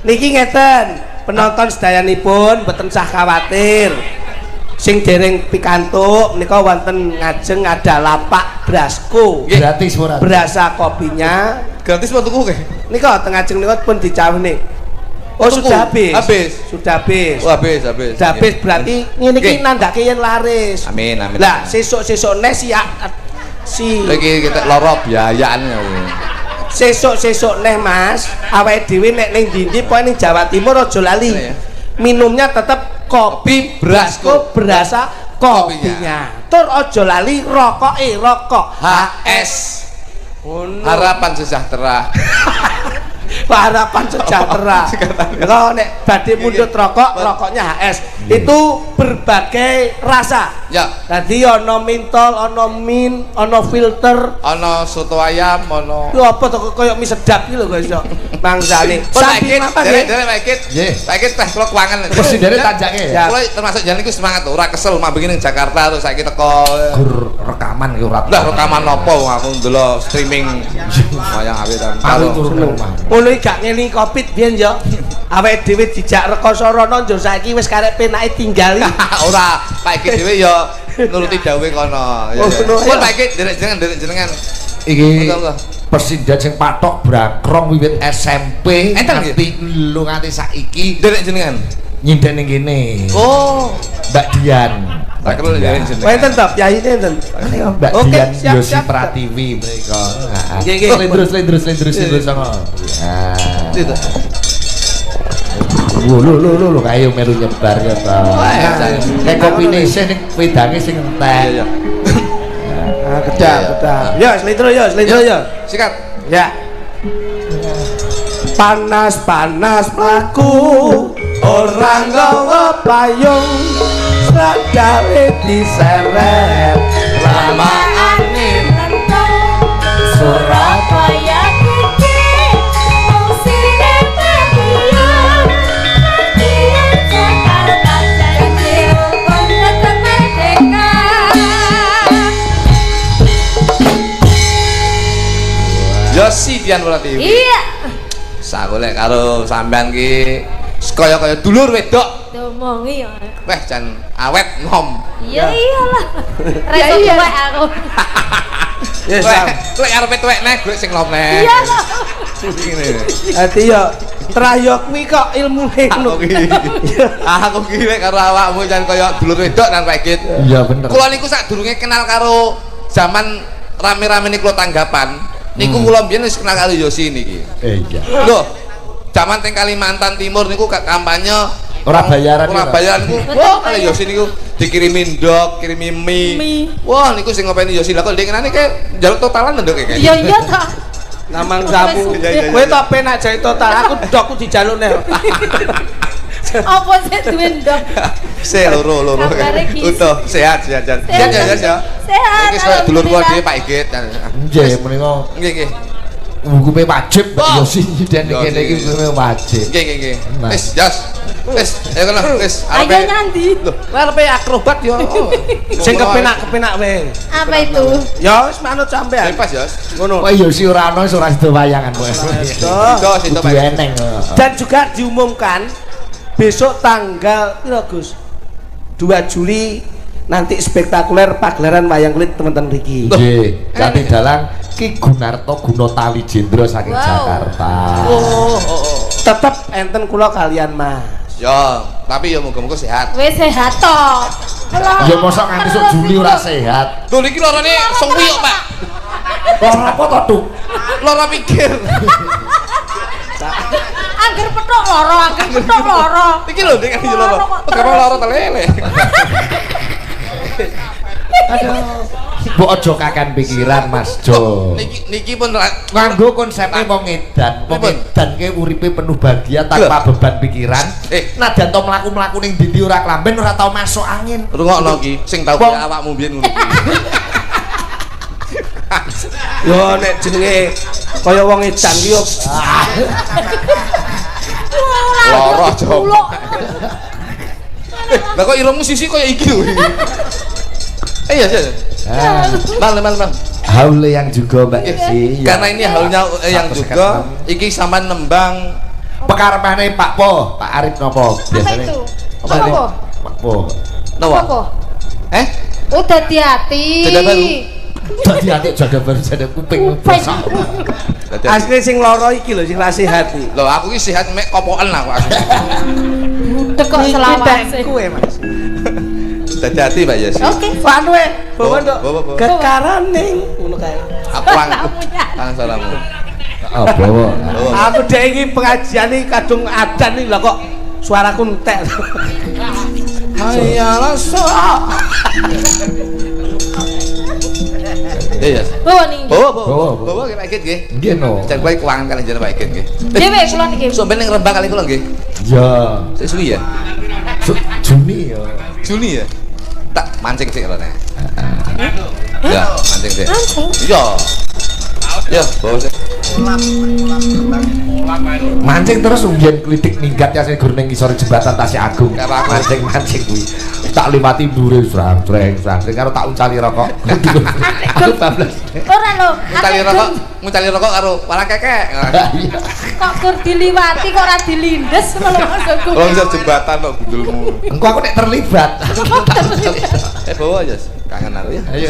Niki ngeten, penonton sedayanipun mboten usah khawatir. Sing dereng pikantuk nika wonten ngajeng ada lapak Brasco. Gratis ora? Berasa kopinya Gratis apa tuku ke? nika teng ngajeng nika pun dicawene. Oh Tuku. sudah habis. Habis. Sudah habis. Oh, habis. Sudah habis berarti ngene iki nandake yen laris. Amin. Lah sesuk-sesuk nes si Lagi kita loro biayaan ya. sesuk neh Mas, awake dhewe nek ning ndi-ndi pokoke ning Jawa Timur aja lali. Minumnya tetap kopi Brasco berasa kopinya. Tur aja lali rokoke rokok HS. Harapan sejahtera. Harapan sejahtera. Kalau nek badhe mundhut rokoknya HS. Itu berbagai rasa. Ya. Tadi ono mentol, ono mint, ono filter, Ono soto ayam, ono. lho apa to koyo mie sedap iki lho guys yo. Mangsane. Samping apa nggih? Derek Paikit. Nggih. Paikit teh kula kuangan. Wis derek tanjake ya. Kula termasuk jalan iku semangat ora kesel mak begini Jakarta terus saiki teko. Gur rekaman ki ora. Lah rekaman apa wong aku ndelok streaming wayang awitan. Paling turun rumah. Ngono iki gak ngelingi Covid biyen yo. Awake dhewe dijak rekoso rono njo saiki wis karek penake tinggal. Ora, Paikit dhewe yo nuruti dawuhe kono. Oh, ngono, Pun ya. Paikit derek jenengan. Iki Betul. Persindad sing patok brakrong wiwit SMP Enten nggih? nganti lu nganti saiki Derek jenengan. nyinden ning kene. Oh, Mbak Dian. tak perlu derek jenengan. Wonten to piyayine enten. Mbak Oke, Dian siap, Yosi siap. Pratiwi mereka. Nggih, nggih. Slendrus sama. Itu. Lu kayak melu nyebar ya ta. Kayak kopine sing ning wedange sing entek. Iya. Ah, kedah. Yo, slendro yo. Sikat. Ya. Panas mlaku orang nggawa payung sadawe diseret lama angin Surabaya kiki musine padion Padion Jakarta janji untuk merdeka Yosi Dian Pratiwi. Iya Sagolek karo sampean ki kaya dulur wedok. Domongi ya Weh jan awet nom. Iya iyalah Reso tuwek aku ya Weh, sam lek arepe tuwek neh golek sing nom neh. Iya Ngene. ati yo trayo kuwi kok ilmune ngono Aku ki lek karo awakmu jan kaya dulur wedok nang Paikit. Iya bener. Kula niku sadurunge kenal karo zaman rame-rame niku tanggapan. Niku kula mbiyen wis kenal karo Yosi niki. Iya. Loh, zaman teng Kalimantan Timur niku kampanye Ora bayaran. ora bayaran niku. Wah, kali Yosi niku dikirimi ndok, kirimi mie. Wah, niku sing ngopeni Yosi. Lah kok ndekne ke njaluk totalan ndok kayak. Iya iya ta namang sapu Iya. kowe tok penak jare total aku ndokku dijaluk neh Apa sih duwe ndok Se loro. Kabare ki. Utuh, sehat ya. Sehat ya. Sehat Iki saya dulur kula dhewe alhamdulillah. Pak Igit. Nggih menika Nggih. hukume wajib Mbak Oh. Yosi nyiden Yosi. kene iki hukume wajib. Nggih. Nah. Wis, Jos. Wis, ayo kono, wis. Ayo nanti Loh, arepe akrobat yo. sing kepenak wae apa itu ya wis manut sampean Bebas, Jos. ngono Kok Yosi ora ono ora sida wayangan kowe. Jos itu Pak. Kudu eneng. dan juga diumumkan besok tanggal piro Gus 2 Juli nanti spektakuler pagelaran wayang kulit teman-teman Riki Nggih, Cati Dalang Ki Gunarto Gunatawi Jendro saking Wow. Jakarta. Oh. tetep enten kula kalian Mas Yo, tapi yo muga-muga sehat. wes sehat toh Ya mosok nganti sok Juli ora sehat. Lho niki lorone suwi kok, Pak. Ora apa to, Duk? Loro pikir. angger petok loro Iki lho nek iki loro. Ora loro telele. Mbok aja kakan pikiran, Mas Jo. Niki pun Nganggo konsepnya wong edan. Wong Pripun? edan ki uripe penuh bahagia tanpa beban pikiran. Nadyan to mlaku-mlaku ning ndi ora klamben ora tau masuk angin. rungokno iki sing tau Wong- kaya awakmu mbiyen ngono. yo nek jenenge kaya wong edan ki yo Loro coba. Lah kok irungmu sisi kaya iki lho. Iya. Ah, Mal. Haule yang juga Mbak Esi. Karena ini haulnya yang juga iki sampean nembang pekarepane Pak Po, Pak Arif nopo biasanya? itu? Apa Apa? nih? Pak Po. Nawa. Apa? Oh, hati-hati. Jaga baru. Tadi hati jaga baru jadi kuping besar. Asli sing loro iki lho sing ra sehat iki. Loh, aku iki sehat mek kopoken aku asli. Tekok selawase. Kuwe Mas. Hati-hati Mbak Yesi. Oke. Panu e, bawa nduk. Bawa. Kekaraning ngono kae. Aku lang salamu. Apa? Aku dek iki pengajian iki kadung adan iki lho kok suaraku entek. Hayalah sok. Iya. Bawa nih. Bawa Pak Ikit nggih. Nggih no. Jan kowe keuangan kali jeneng Pak Ikit nggih. Dewe kula niki. Sampeyan ning Rembang kali kula nggih. Ya. Sik suwi ya. Juni ya. Juni ya. Tak mancing sik kene. Ya, mancing sik. Iya. Ya, bawa sik. Mancing terus umbiyen klitik minggat ya sing gur ning ngisor jembatan Tasik Agung. Mancing kuwi. Tak liwati mbure srang-sreng karo tak uncali rokok. Aku bablas. Ora lho. Ngucali rokok karo wala kekek. Kok gur diliwati kok ora dilindes ngono maksudku. Oh, ngisor jembatan kok gundulmu. Engko aku nek terlibat. Bawa aja. Kangenan ya. Ayo.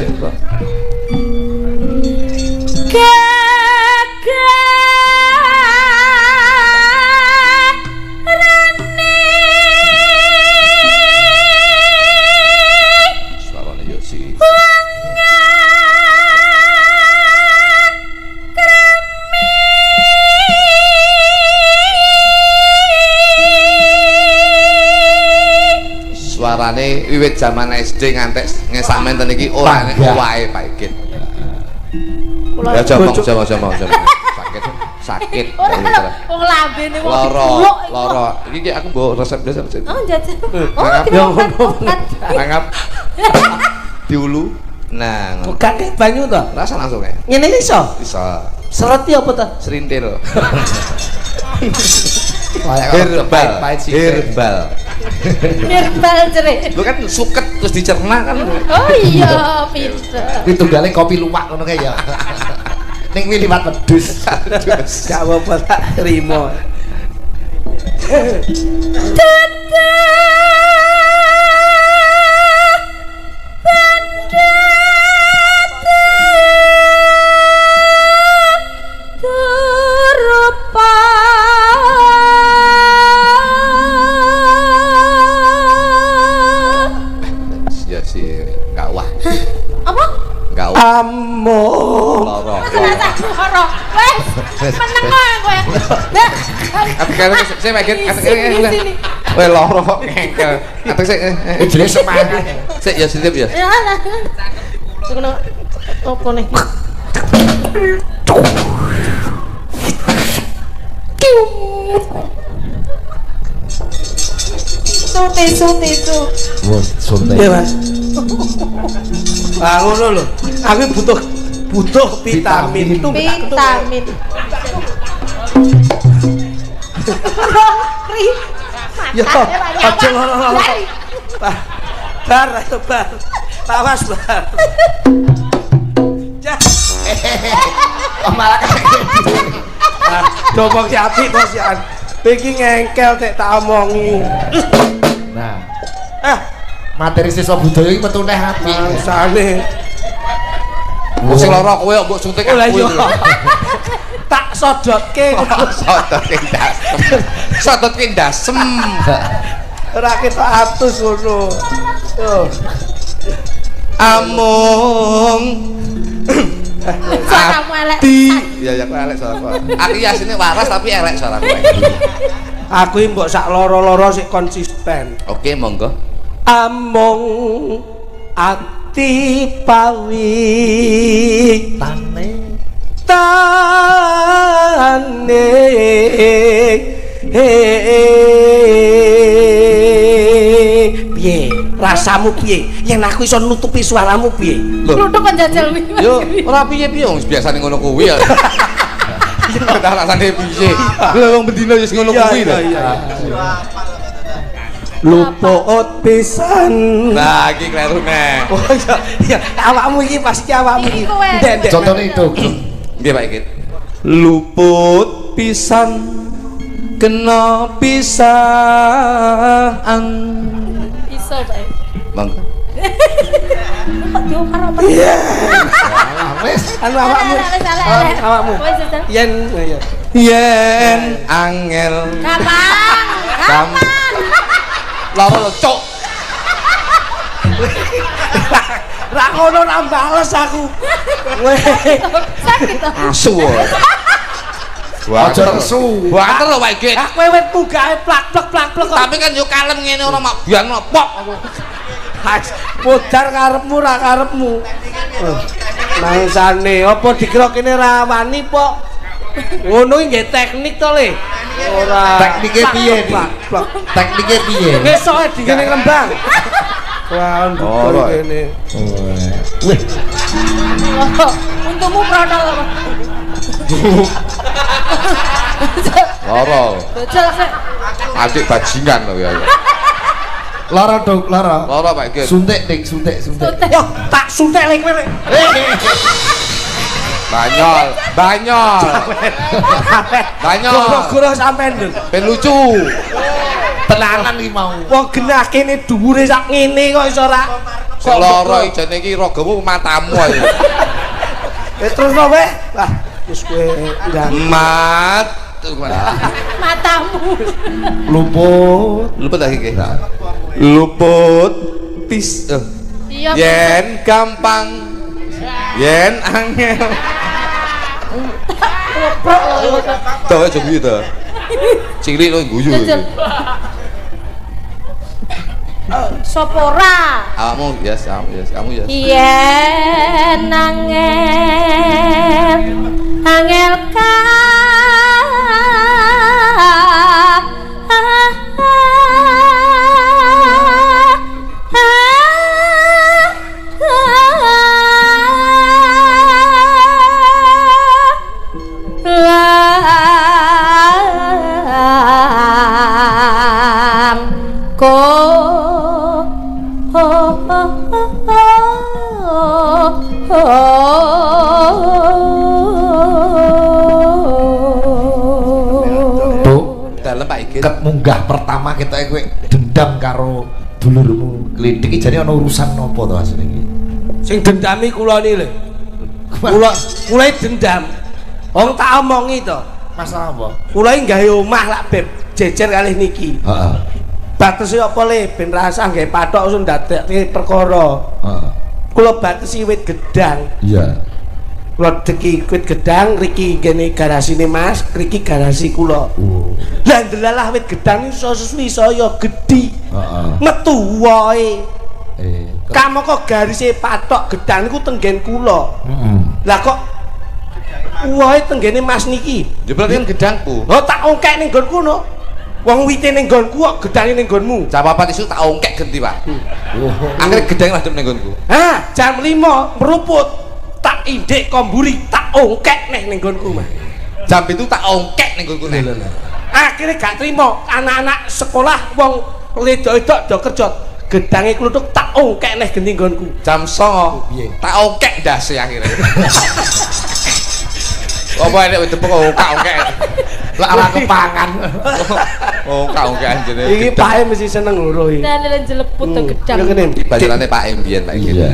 Suaranya Yosi. Suarane wiwit zaman SD ngantek ngesak menten iki ora wae Pak Ikit. Ya jomong. Sakit. Ora lho, wong lambene wong buluk. Loro. Iki aku mbok resep desa. Oh, jajal. Mangap. Diulu. Nah, Bukan nek banyu to. rasa langsung ya. Ngene iso. Bisa Sereti apa to? serintil. Herbal. Herbal cerik. Lu kan suket terus dicerna kan. Oh iya, pinter. Kuwi tunggale kopi luwak ngono kae ya. Ning kuwi liwat wedhus. Gak apa-apa tak terima. Ya si gawah. Apa? Gawah. Among. Loro. Loro. Wes, meneng kowe. Lah, Aku kan saya mikir weh loro kok ngengkel. Atau saya Jenis semangat. saya ya sitip ya. ya lah. Ngono. Apa nih? Sote. Wah, sonte. Iya, Mas. Ah ngono lho. Aku butuh vitamin. Vitamin. Ya, aja loro-loro. Bar, ayo bar. Tawas bar. Ya. Malah Domong si apik bos ya. Iki ngengkel tek tak omongi. nah, materi siswa budaya iki metu neh ati. Bangsane. Sing loro kowe mbok suntik Oh lah aku. iya. Tak sodotke. Sodotke ndasem. Ora ketok atus ngono. Tuh. Amung. Suaramu elek. Ya aku elek suaraku. Aku yasine waras tapi elek suaraku. Aku iki mbok sak loro-loro sik konsisten. Oke, monggo. Among ati pawi tane piye rasamu piye yen aku iso nutupi suaramu piye Kluthuk kan jajal wingi. Yo, ora piye-piye wong biasane ngono kuwi ya. Tak rasane piye. Lha wong bendina wis ngono kuwi lho. Iya. luput pisan. Nah, iki kleru neh. Oh iya, awakmu iki pasti awakmu iki. Ndek. Contohnya itu. Nggih Pak iki. Luput pisan kena pisan. Iso Pak. Bang. Kok diukar apa? Wes. Anu awakmu. Awakmu. Yen ya. Yen angel. Kapan? Loro lho, cuk. Ra ngono ra bales aku. Weh. Sakit to. Asu. Aja resu. Banter lho Pak iki. Ah kowe wis mugahe plak-plek kok. Tapi kan yo kalem ngene ora mak biang pok. Pudar karepmu ra karepmu. Mangsane apa dikira kene ra wani pok? Ngono iki nggih teknik to le. Ora. Teknike piye iki? Teknike piye? Besok dikene Rembang. Wah, nduk kene. Wih, Untungmu prono. Loro. Bocel sik. Adik bajingan lho ya. lara dok, lara. Loro Pak iki. Suntik ning, suntik. Yo, tak suntek lek kowe. Banyol. Goro-goro sampean lho. Ben lucu. Tenanan iki mau. Wong genah kene dhuwure sak ngene kok iso ra. Kok loro ijane iki ragamu matamu ae. Terus kowe. Lah, wis kowe ndang. Mat. Matamu. Luput lagi iki. Luput pis. Iya. Yen gampang. Yen angel. Goblok lho. Tuh aja guyu to. Cilik lho guyu. Sopora. Kamu yes. Yen angel ka Ket munggah pertama kita kowe dendam karo dulurmu Klidik iki jane ana urusan napa to asline iki? Sing dendami kula ni lho. Kula dendam. Wong tak omongi to. Masalah apa? Kula iki gawe omah lak beb jejer kalih niki. Heeh. Batesi apa le ben rasah gawe pathok usum ndadekke perkara. Heeh. Kula batesi wit gedang. Iya. Kula deki wit gedang riki ngene garasine Mas, riki garasi kula. Oh. Lah ndelalah wit gedang iso suwi saya gedhi. Heeh. Metu wae. Kok Kamu kok garise patok gedang niku tenggen kula. heeh. Lah kok wae tenggene Mas niki. Jebul kan gedangku. Oh tak ongkek ning nggonku no. Wong wite ning nggonku kok gedange ning nggonmu. Jam papat isu tak ongkek genti, Pak. Oh. Akhirnya gedang madhep ning nggonku. Hah, jam 5 meruput. Tak indik komburi tak ongkek neh ning nggonku mah. Jam itu tak ongkek ning nggonku nih. Akhirnya gak trimo anak-anak sekolah wong wedok-wedok do kerja. Gedange kluthuk tak ongkek neh genti nggonku. Jam 09.00 Piye? tak ongkek ndase akhirnya. Apa nek wis tepuk ongkek. Lah ala kepangan. Ongkek jene. Iki pae mesti seneng loro iki. Dan jeleput to gedang. Ya kene. Bajulane Pak Embien Pak iki. Iya.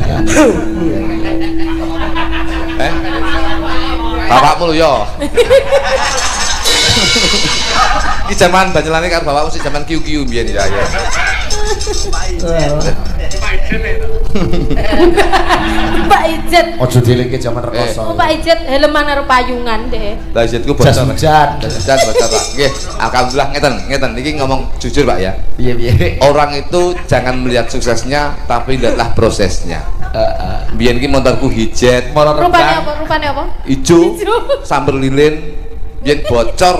Bapakmu lho yo. Iki zaman banyelane karo bapakmu sih zaman kiu-kiu mbiyen ya. Pak Ijet. Ojo dileke jaman rekoso. Pak Ijet helman karo payungan deh. Lah jetku Jas bocor. hujan. Jas bocor Pak. Nggih, alhamdulillah ngeten iki ngomong jujur Pak ya. Piye. Orang itu jangan melihat suksesnya tapi lihatlah prosesnya. Mbiyen iki motorku hijet, Rupane apa? ijo, samber lilin, mbiyen bocor.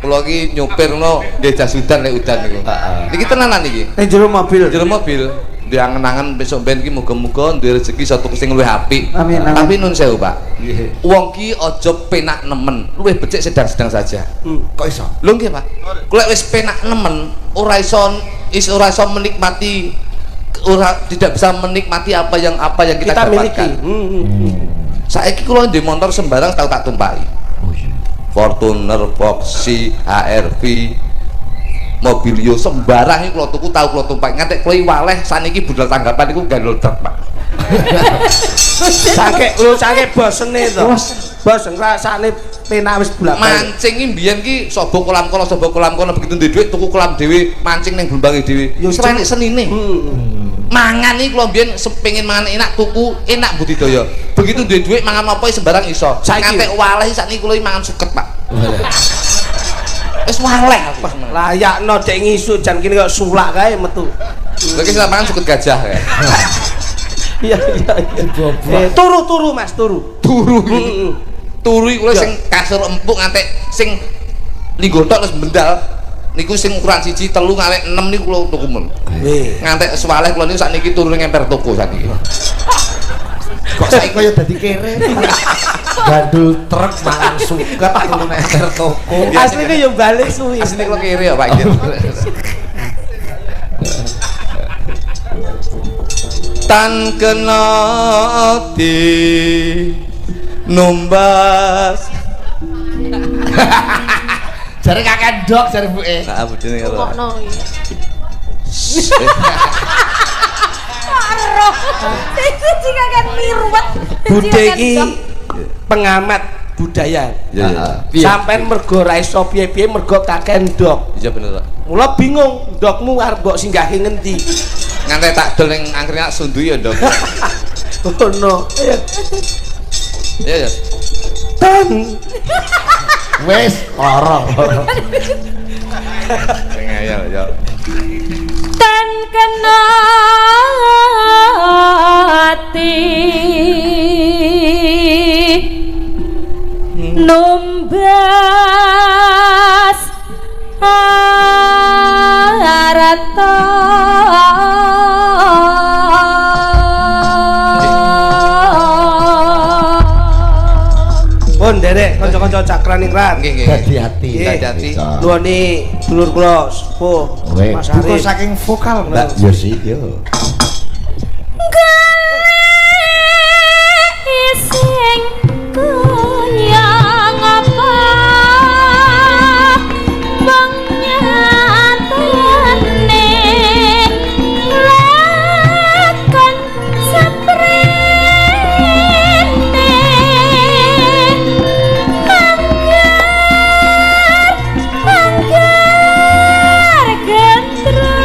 Kula iki nyopirno nggih jas udan lek udan niku. Niki tenanan iki. Ning jero mobil. Jero mobil diangen-angen besok ben iki muga-muga duwe rezeki satu sing luwih apik. Amin, amin. Tapi nun sewu, Pak. Nggih. Wong ki aja penak nemen, luwih becik sedang-sedang saja. Kok iso? Lho nggih, Pak. Kula wis penak nemen, ora iso ora iso menikmati, tidak bisa menikmati apa yang kita dapatkan. Miliki. Saiki kula ndek motor sembarang tau tak tumpaki. Fortuner, Foxy, HRV, Mobilio sembarang iki kula tuku tau kula tumpaki. Nganti kula waleh saniki budal tanggapan iku gandul truk, Pak. Saking bosene to. Bos ngrasane penak wis bolak mancing iki mbiyen ki sobo kolam kono begitu duwe dhuwit tuku kolam dhewe mancing ning Blembange dhewe yo senine mangan iki kula mbiyen sepengin mangan enak tuku enak budidaya begitu duwe dhuwit mangan apa sembarang iso ngantek waleh sakniki kula mangan suket Pak wis waleh aku layakno dek ngisu jan kene kok sulak kae metu lha iki mangan suket gajah kae iya turu Mas turu kula sing kasur empuk ngantek sing linggotok wis bendal niku sing ukuran 1 3 ngalek 6 niku kula tuku men. Ngantek swaleh kula niku sakniki turu ning emper toko sakniki. Kok saiki kaya dadi kere. Gandul truk mangan suket turu ning emper toko. Asline yo balik suwi. Asline kula kere ya Pak Injen. Tan kena di numbas jare kakek ndok jare buke nah budine karo Ngokno iki. Karo. Iki kakek miruwet. Bude iki pengamat budaya. Sampeyan mergo ra iso piye-piye mergo kakek ndok. Iya bener Pak. Mula bingung ndokmu arep mbok singgahi ngendi. Ngantek tak dol ning angkringan sundu ya ndok. Oh no. Iya ya. Tan. wis lara Ngayal ya. Tan kena ati numbas arata Pun derek kanca-kanca Cakraningrat. Nggih dadi ati dadi Nuwuni dulur kula sepuh Mas Arif Arif. saking vokal Mbak yo sih yo sing kuyang apa mengyatane lakon seprene anggar gendra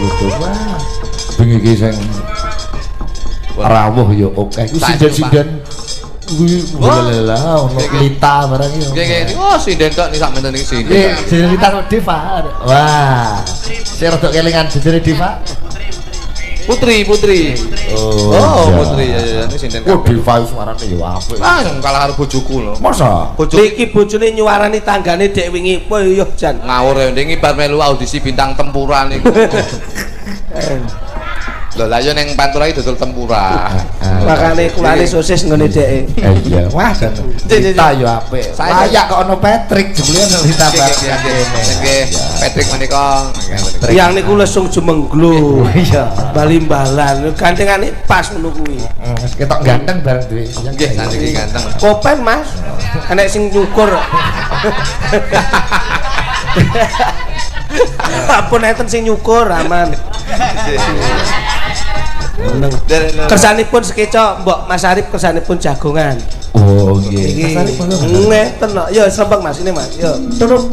gitu. Wah. Bengi iki sing rawuh ya oke. Ku sinden-sinden kuwi lah ono lita barang iki. Nggih, oh sinden tok nih sak menten iki sinden. Nggih, jenenge lita kok Deva. Wah. Sing rada kelingan jenenge Deva. Putri. Oh, Putri ya ini sinden. Oh, Deva suarane ya apik. Ah, kalah karo bojoku lho. Masa? Iki bojone nyuarani tanggane dek wingi kowe yo jan. Ngawur ya ndek bar melu audisi bintang tempura niku. Lho lah yo ning Pantura iki dodol tempura. Makane kulane sosis nggone dek. Iya, wah Lita yo apik. Layak kok ono Patrick jebule Lita bareng. Nggih, Patrick menika. Yang niku lesung jemenglo. Iya. Balimbalan gantengane pas ngono kuwi. Wis ketok ganteng bareng duwe. Nggih, niki ganteng. Kopen Mas. Enek sing nyukur. Apa nenten sing nyukur aman. Kersanipun sekeca Mbok Mas Arif kersanipun jagongan. Oh nggih. Ngeten kok. Yo srempeng Mas ini Mas. Yo. Turuk.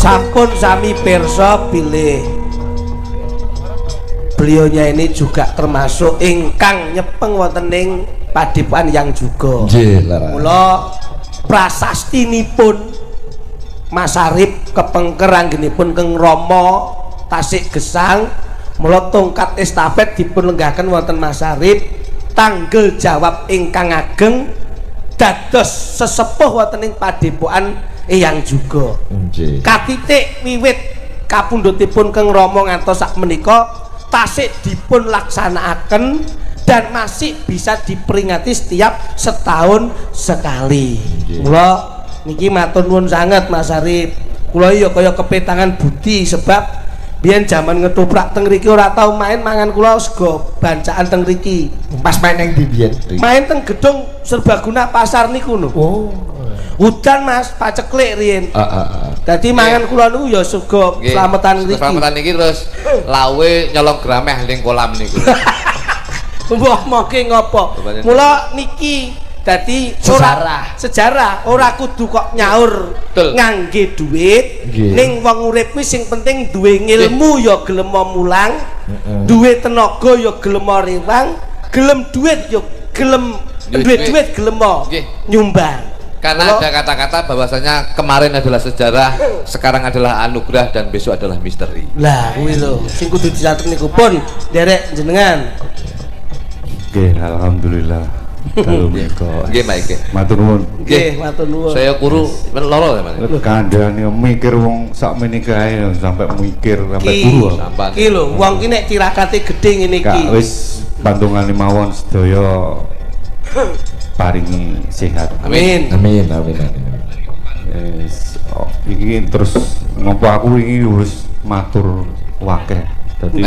Sampun sami pirsa pilih beliaunya ini juga termasuk ingkang nyepeng wonten ing Padepokan yang juga. Mula prasastinipun Mas Arif kepengker anggenipun Keng Rama Tasik Gesang. Mula tongkat estafet dipun lenggahaken wonten Mas Arif tanggel jawab ingkang ageng dados sesepuh wonten ing Padepokan yang juga katitik wiwit kapundhutipun Keng Rama ngantos sak menika tasik dipun laksanakaken dan masih bisa diperingati setiap setahun sekali. Mula niki matur nuwun sanget Mas Arif. Kula ya kaya kepetangan budi sebab biyen jaman ngetoprak teng mriki ora tau main mangan kula sego bancaan teng mriki. Pas main ning ndi biyen? Main teng gedung serbaguna pasar niku lho. Oh. Udan Mas, paceklik riyen. Dadi mangan kula niku ya sego slametan mriki. Slametan niki terus lawe nyolong grameh ning kolam niku. Mbok moke ngopo? Mula niki dadi sejarah ora kudu kok nyaur ngangge duit ning wong urip kuwi sing penting duwe ngilmu ya gelem mulang, duwe tenaga ya gelem rewang, gelem duit ya gelem duit gelem nyumbang. Karena ada kata-kata bahwasanya kemarin adalah sejarah, sekarang adalah anugerah dan besok adalah misteri. Lah kuwi lho sing kudu dicatet niku pun derek jenengan. Nggih, alhamdulillah. Kalau menika. Nggih, Pak iki. Matur nuwun. Nggih, matur nuwun. Saya kuru loro ya, Mas. Kandhane mikir wong sak menikahe sampai mikir sampai guru. Iki lho, wong ki nek tirakate gedhe ngene iki. Wis pantungane mawon sedaya paringi sehat. Amin. Iki terus ngopo aku iki wis matur wakeh. Dadi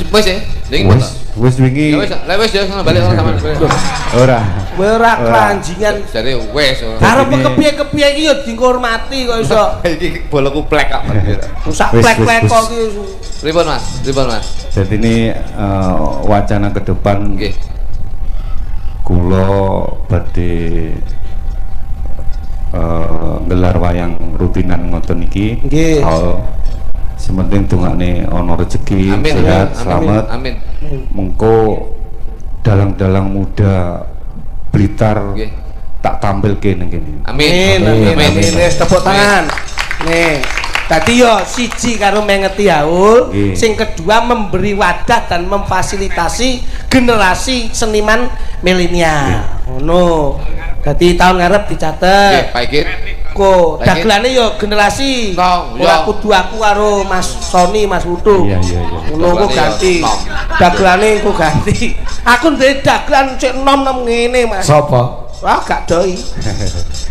wis ya. Wis wingi. Wis ya balik sama. Ora kelanjingan. Jadi wis. Karo kepiye-kepiye iki ya dihormati kok iso. Iki boloku plek kok. Rusak plek-plek kok iki. Pripun Mas? Jadi ini wacana ke depan. Nggih. Kula badhe gelar wayang rutinan ngoten iki. Nggih. Sementing dongane ana rezeki, sehat, selamat. Amin. Mengko dalang-dalang muda Blitar tak tampilke ning kene. Amin. Wis tepuk tangan. Nih. Tadi yo siji karo mengeti haul, sing kedua memberi wadah dan memfasilitasi generasi seniman milenial. Ngono. Dadi tahun ngarep dicatet. Nggih, Pak Ikit. Ko dagelane yo generasi. Ora kudu aku karo Mas Sony, Mas Wudu. Iya. Ngono kok ganti. Dagelane ku ganti. Aku ndek dagelan sik nom-nom ngene, Mas. Sapa? Wah, gak doi.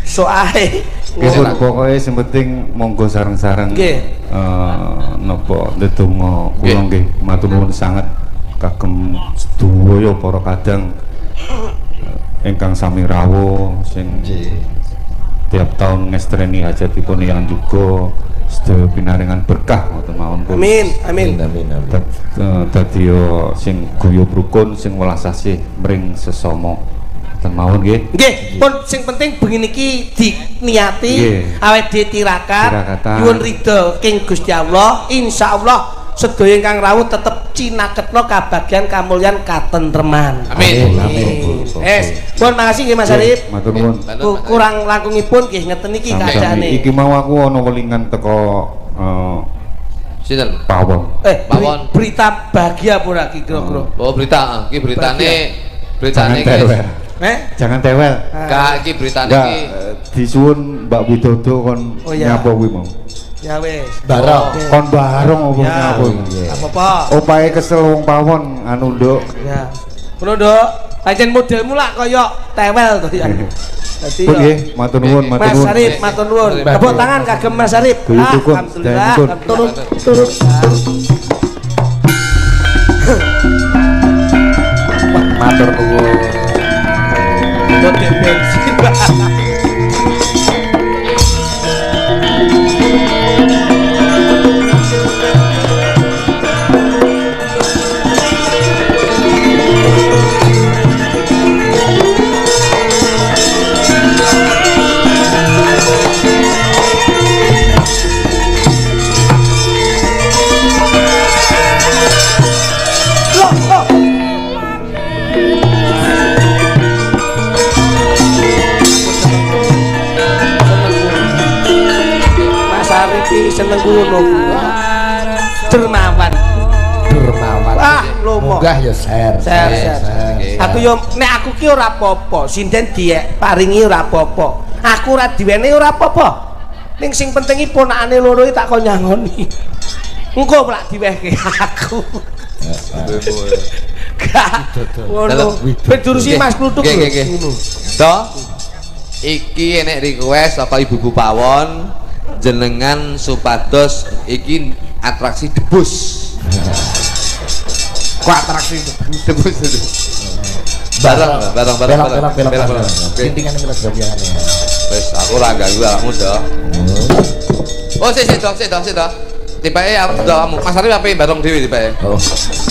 Soale Nggih, pokoke sing penting monggo sareng-sareng. Nggih. Napa ndedonga kula nggih matur nuwun sanget kagem sedaya para kadang ingkang sami rawuh sing tiap tahun ngestreni hajatipun yang juga sedaya pinaringan berkah ngoten mawon. Amin. Dadi yo sing guyub rukun sing welas asih mring sesama ngoten mawon nggih. Nggih, pun sing penting bengi niki diniati awake dhewe tirakat nyuwun ridho king Gusti Allah. Insyaallah sedaya ingkang rawuh tetep cinaketna kabagyan kamulyan katentreman. Amin. Pun makasih nggih Mas Arif. Matur nuwun. Kurang langkungipun nggih ngeten iki kaadane. Iki mau aku ana welingan teko Sinten? Pawon. Pawon. Berita bahagia apa ora kira-kira? Oh, berita. Iki beritane Jangan tewel. Gak iki beritane iki disuwun Mbak Widodo kon nyapa kuwi mau. Ya wis. Barong. Kon barong apa nyapa iki? Apa-apa. Opahe kesel wong Pawon anu nduk. Ya. Ngono, Nduk. Pancen modelmu lak kaya tewel to ya. Dadi yo. Nggih, matur nuwun, matur Mas nuwun. Arif, matur nuwun. Tepuk tangan kagem Mas Arif. Guyub rukun, Alhamdulillah. dayun. Turun. Matur nuwun. Bote bensin. Seneng gunung dermawan ah lomo munggah ya share. Aku yo nek aku ki ora apa-apa sinden diek paringi ora apa-apa aku ora diwene ora apa-apa ning sing penting iki ponakane loro iki tak kon nyangoni engko plak diwehke aku gak ngono pedurusi Mas Kluthuk ngono to iki enek request saka Ibu Pawon jenengan supados iki atraksi debus. Kok atraksi debus itu? Barang. Intingan iki lagi biangane. Wis aku ora ganggu awakmu to. Oh, sik Tibake aku kamu. Mas Arif ape bareng dhewe tibake. Oh,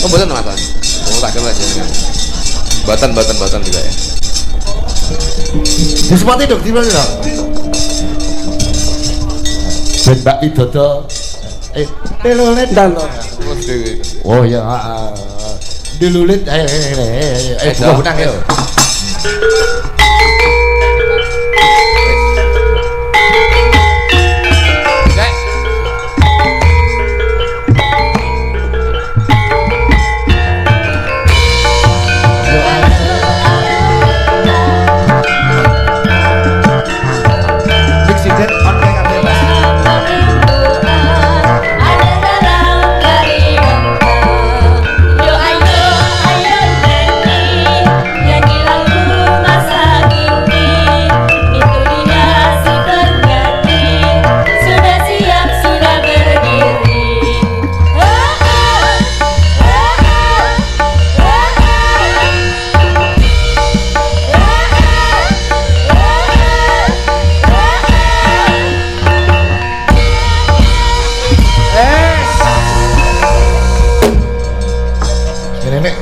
mboten Mas. Oh, tak kira jenengan. Mboten tibake. Disepati dok, di mana dok? Ben Mbak Widodo dilulit dan oh ya dilulit buka benang ya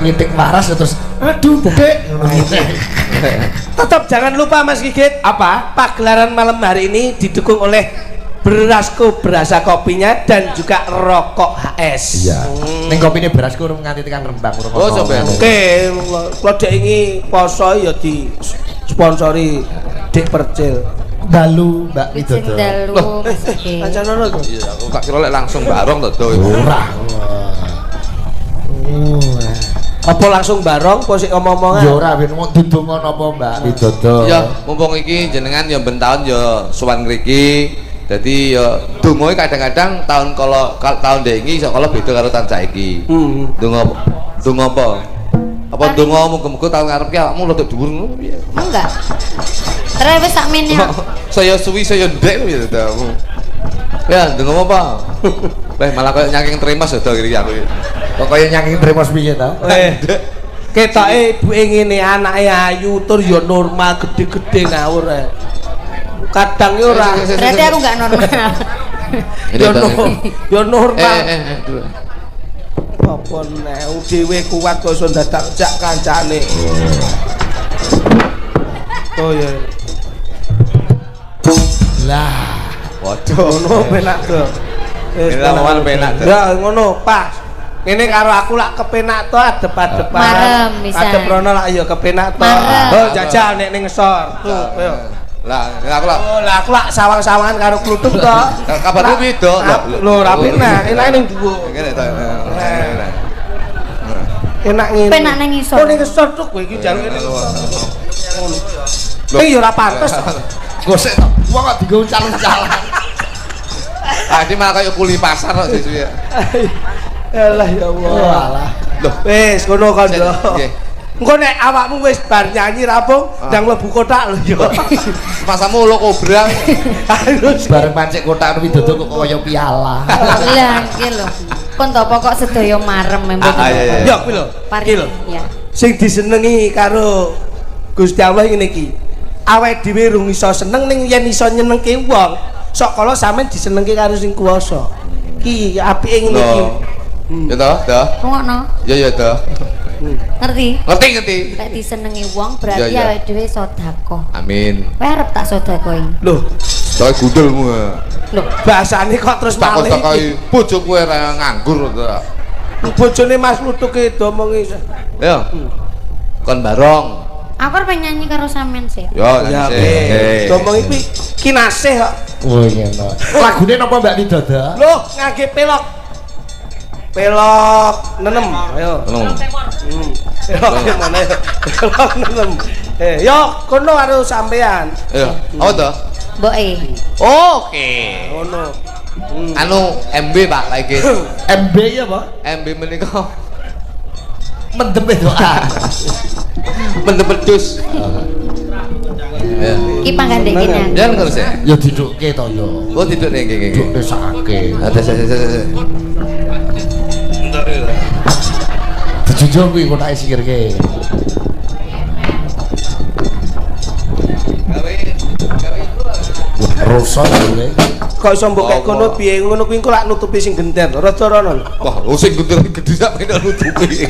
kritik waras terus aduh dek tetap jangan lupa Mas Gigit apa pagelaran malam hari ini didukung oleh Berasku berasa kopinya dan juga rokok HS. Iya. Ning kopine Berasku urung nganti tekan Rembang urung. Oh, sampean. Oke, kalau dek ini poso ya di sponsori Dik Percil. Dalu Mbak Widodo. Dalu. Kancanono to. Iya, aku tak kira lek langsung bareng to, Do. Ora. Apa langsung bareng apa sik omong-omongan? Ya ora ben mau didonga napa Mbak Widodo. Ya mumpung iki jenengan ya ben taun ya sowan ngriki. Dadi ya donga kadang-kadang tahun dek iki iso kala beda karo tahun saiki. Donga apa? Apa donga muga-muga tahun ngarep ki awakmu rada dhuwur ngono piye? Enggak. Terus wis sakmene. Saya suwi saya ndek ya tamu. Ya, donga apa? Malah koyo nyaking tremas ya iki aku. Kok kaya nyaking tremos piye ta? Ketoke ibuke ngene anake ayu tur ya normal gede-gede ngawur. Kadang ya ora. Berarti aku enggak normal. Ya normal. Apa nek dhewe kuat kok iso dadak jak kancane. Oh ya. Lah, waduh ngono penak to. Wis lawan penak to. Ya ngono pas. Ngene karo aku lak kepenak to adep-adepan. Marem bisa. Adep rono lak ya kepenak to. Oh jajal nek ning ngesor. Tuh, ayo. Lah aku lak sawang-sawangan karo kluthuk to. Kabarku beda. Lho ra penak, enak ning dhuwur. Ngene to. Enak ngene. Penak ning ngisor. Oh ning ngesor tuh kowe iki jaluke ning ngesor. Ngono. Ya ora pantes. gosek to. Wong kok digo calon-calon. Ah, ini malah kayak kuli pasar kok sih ya. Alah ya Allah. Alah. Loh, wis ngono kan yo. Engko nek awakmu wis bar nyanyi rampung, ndang mlebu kotak lho yo. Masamu lo kobra. Bareng pancik kotak Widodo kok kaya piala. Lah iki lho. Pun to pokok sedaya marem mboten. Yo kuwi lho. Iki lho. Ya. Sing disenengi karo Gusti Allah ngene iki. Awake dhewe rung iso seneng ning yen iso nyenengke wong, sok kala sampean disenengke karo sing kuwasa. Ki apike ngene iki. Ya toh, toh. Rungokno. Ya toh. Ngerti? Ngerti. Lek disenengi wong berarti Ya, ya. awake dhewe sedekah. Amin. Kowe arep tak sedekahi. Lho, Soale gundulmu. lho bahasane kok terus Tak malih. kotakai bojoku ora nganggur to. Bojone Mas Lutuke domongi. Ya. Kon barong. Aku arep nyanyi karo sampean sih. Ya, Ya, sih. domongi kuwi kinasih kok. Oh ngene. Lagune napa Mbak Widodo? Loh, ngangge pelok. Pelok nenem. Ayo. Pelok mana? Pelok nenem. Yo kono karo sampean. Ya. Apa to? Mboke. Oke. Ngono. Anu MB Pak lagi. MB ya, Pak? MB menika Mendem doa. mendem pedus. Ya. Iki panggandhe kene. Jangan terus ya. Ya didukke to ya. Oh tidak nih kayak Duk desake. Ada saya. Dijunjung kuwi kotake sikirke. Rosa kowe. Kok iso mbok kek kono piye? Ngono kuwi engko lak nutupi sing genter. Rada rono. Wah, sing gender gede sak pengen nutupi.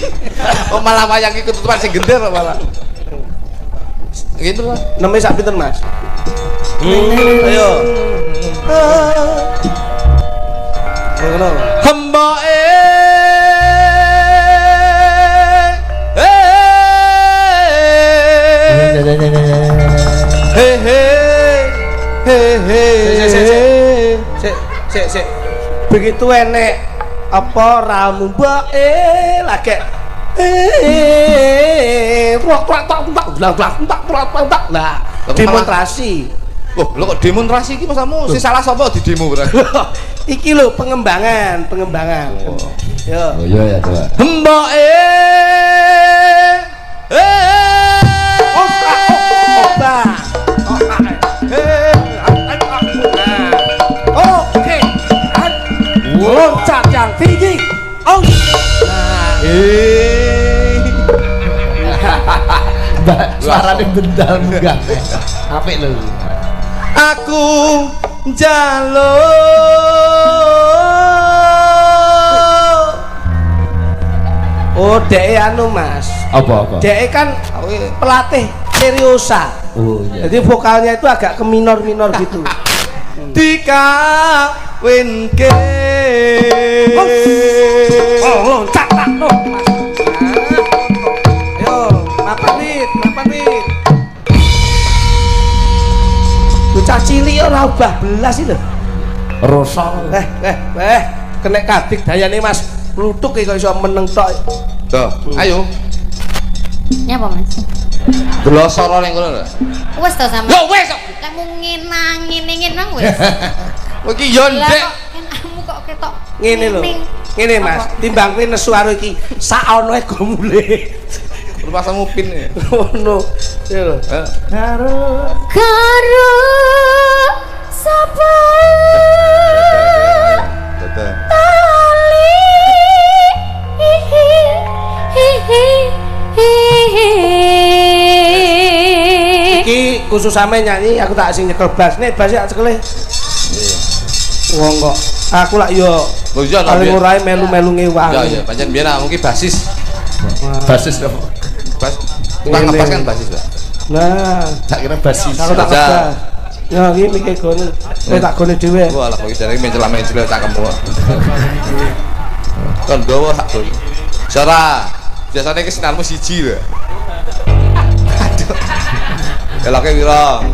Oh malah wayang iki ketutupan sing gender malah. Gitu Pak. Neme sak pinten, Mas? Ayo. Ngono. Hemboke Sik. Begitu enek apa ramu mbake lagi lah demonstrasi. Oh, lo kok demonstrasi iki masamu sing salah sapa di demo berarti? Iki lho pengembangan. Yo. Oh iya ya, coba. Hemboke Oke. Loncat yang tinggi. Oh. Mbak, suarane bendal munggah. Apik lho. aku njaluk Oh, dek anu Mas. Apa? Dek kan pelatih seriosa. Oh iya. Jadi vokalnya itu agak ke minor-minor gitu. dikawinke Oh, loncat tak no. Yo, mapan nih. Bocah cilik ora ubah belas iki lho. Rosa. Kena kadik dayane Mas Lutuk iki kok iso meneng tok. Tuh, ayo Nyapa Mas? Glosoro ning kono lho. Wis to sampe. Yo wis. Lek mung ngene nang wis. Kowe iki yo ndek. Kan kamu kok ketok. Ngene lho. Ngene Mas, timbang kowe nesu karo iki saonoe go mulih. Rumah samu pin. Ngono. Ya lho. Karo sapa? Betul. Tali. Iki khusus sampe nyanyi aku tak sing nyekel bass. Nek bass tak cekele. Wong kok aku lak yo Lho iya paling ora melu-melu ngewang. Ya ya, pancen biyen aku ki basis. Basis apa? Bas. Tukang ngepas kan basis, Pak. Nah, Tak kira basis. aku tak Saja. baca. Ya iki mikir gone. Tak gone dhewe. Wah, lah kok jare mencela-mencela cakemmu. Kon gowo sak gol. Sora. Biasane ki sinarmu siji lho. Aduh. Eloke piro?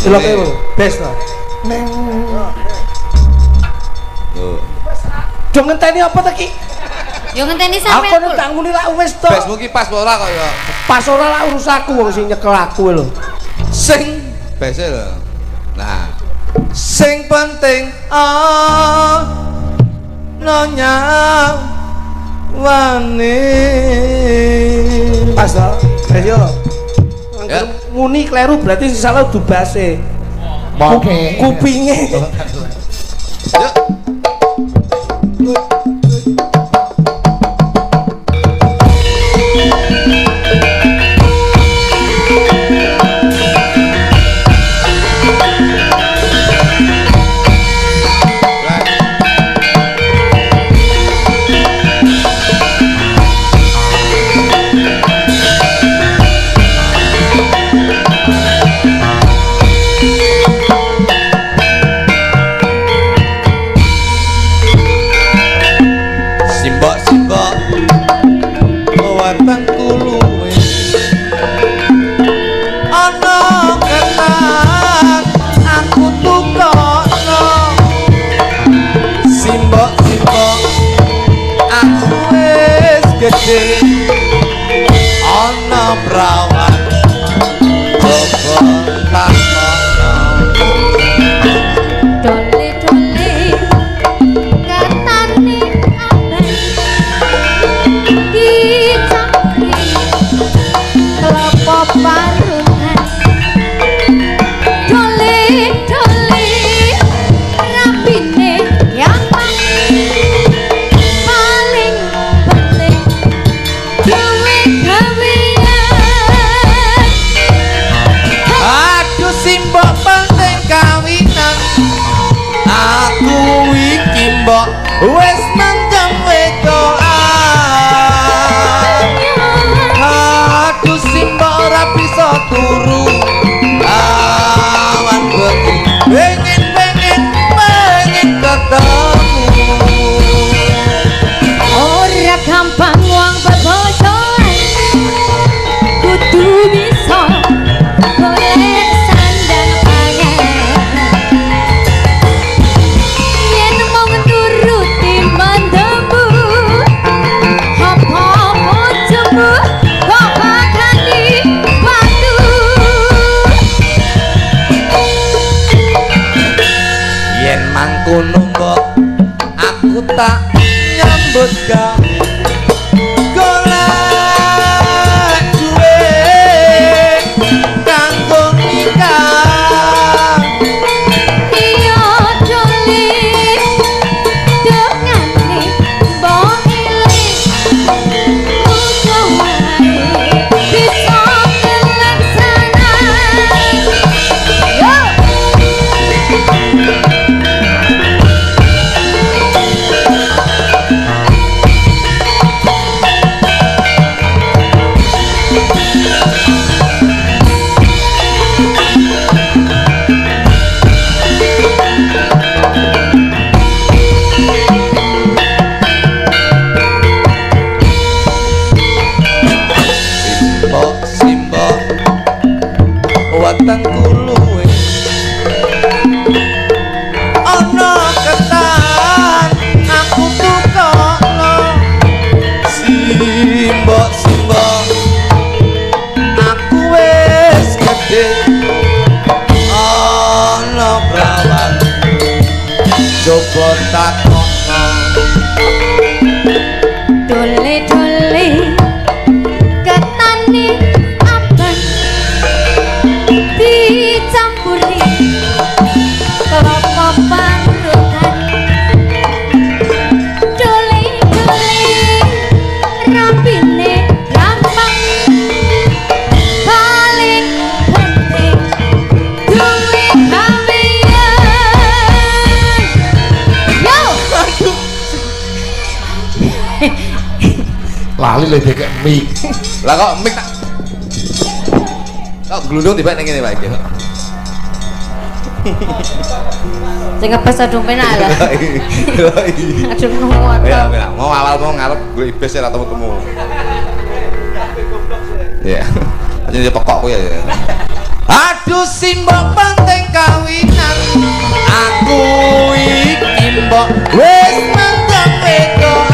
Eloke bes to. Yo. Do ngenteni apa ta ki? Yo ngenteni sampe. Aku nek tak nguni lak wis to. Besmu ki pas ora kok ya. Pas ora lak urusku wong sing nyekel aku lho. Sing bese lho. Nah, sing penting nonya wani. Pas to. Wis yo. Ya. Muni kleru berarti sing salah du base. Oke. Kupinge. Yuk. Simbok-simbok weteng kuluwe ana ketan aku tukokno simbok-simbok aku wis gedhe ana prawan bobo takokno Dole-dole katane abang dicangkri kelapa parungan dole-dole rapine yang paling penting gawe-gawean Aduh simbok penting kawinan aku iki mbok wis nang wedoan aduh simbok ora bisa turu awan bengi pengen ketemu ora gampang wong bebojoan kudu bisa golek sandang pangan yen mau nuruti mandemu apa bojomu kok bakani batu yen mangkono mbok aku tak nyambut gawe golek duit kanggo nikah iya dole dongane mbok iling muga wae bisa kelaksana yo botak kono Dole-dole ketane abang dicampuri kelapa parutan dole-dole rapine gampang paling penting duwe gawean yo lali le dek mik lah kok mik tak kok glundung tiba ning kene Pak iki sing ngebes adung penak lah adung nuwat ya mau awal mau ngarep gue ibes ora temu-temu ya aja dia pekok ku ya aduh simbok penting kawinan aku iki mbok wis mendang wedoan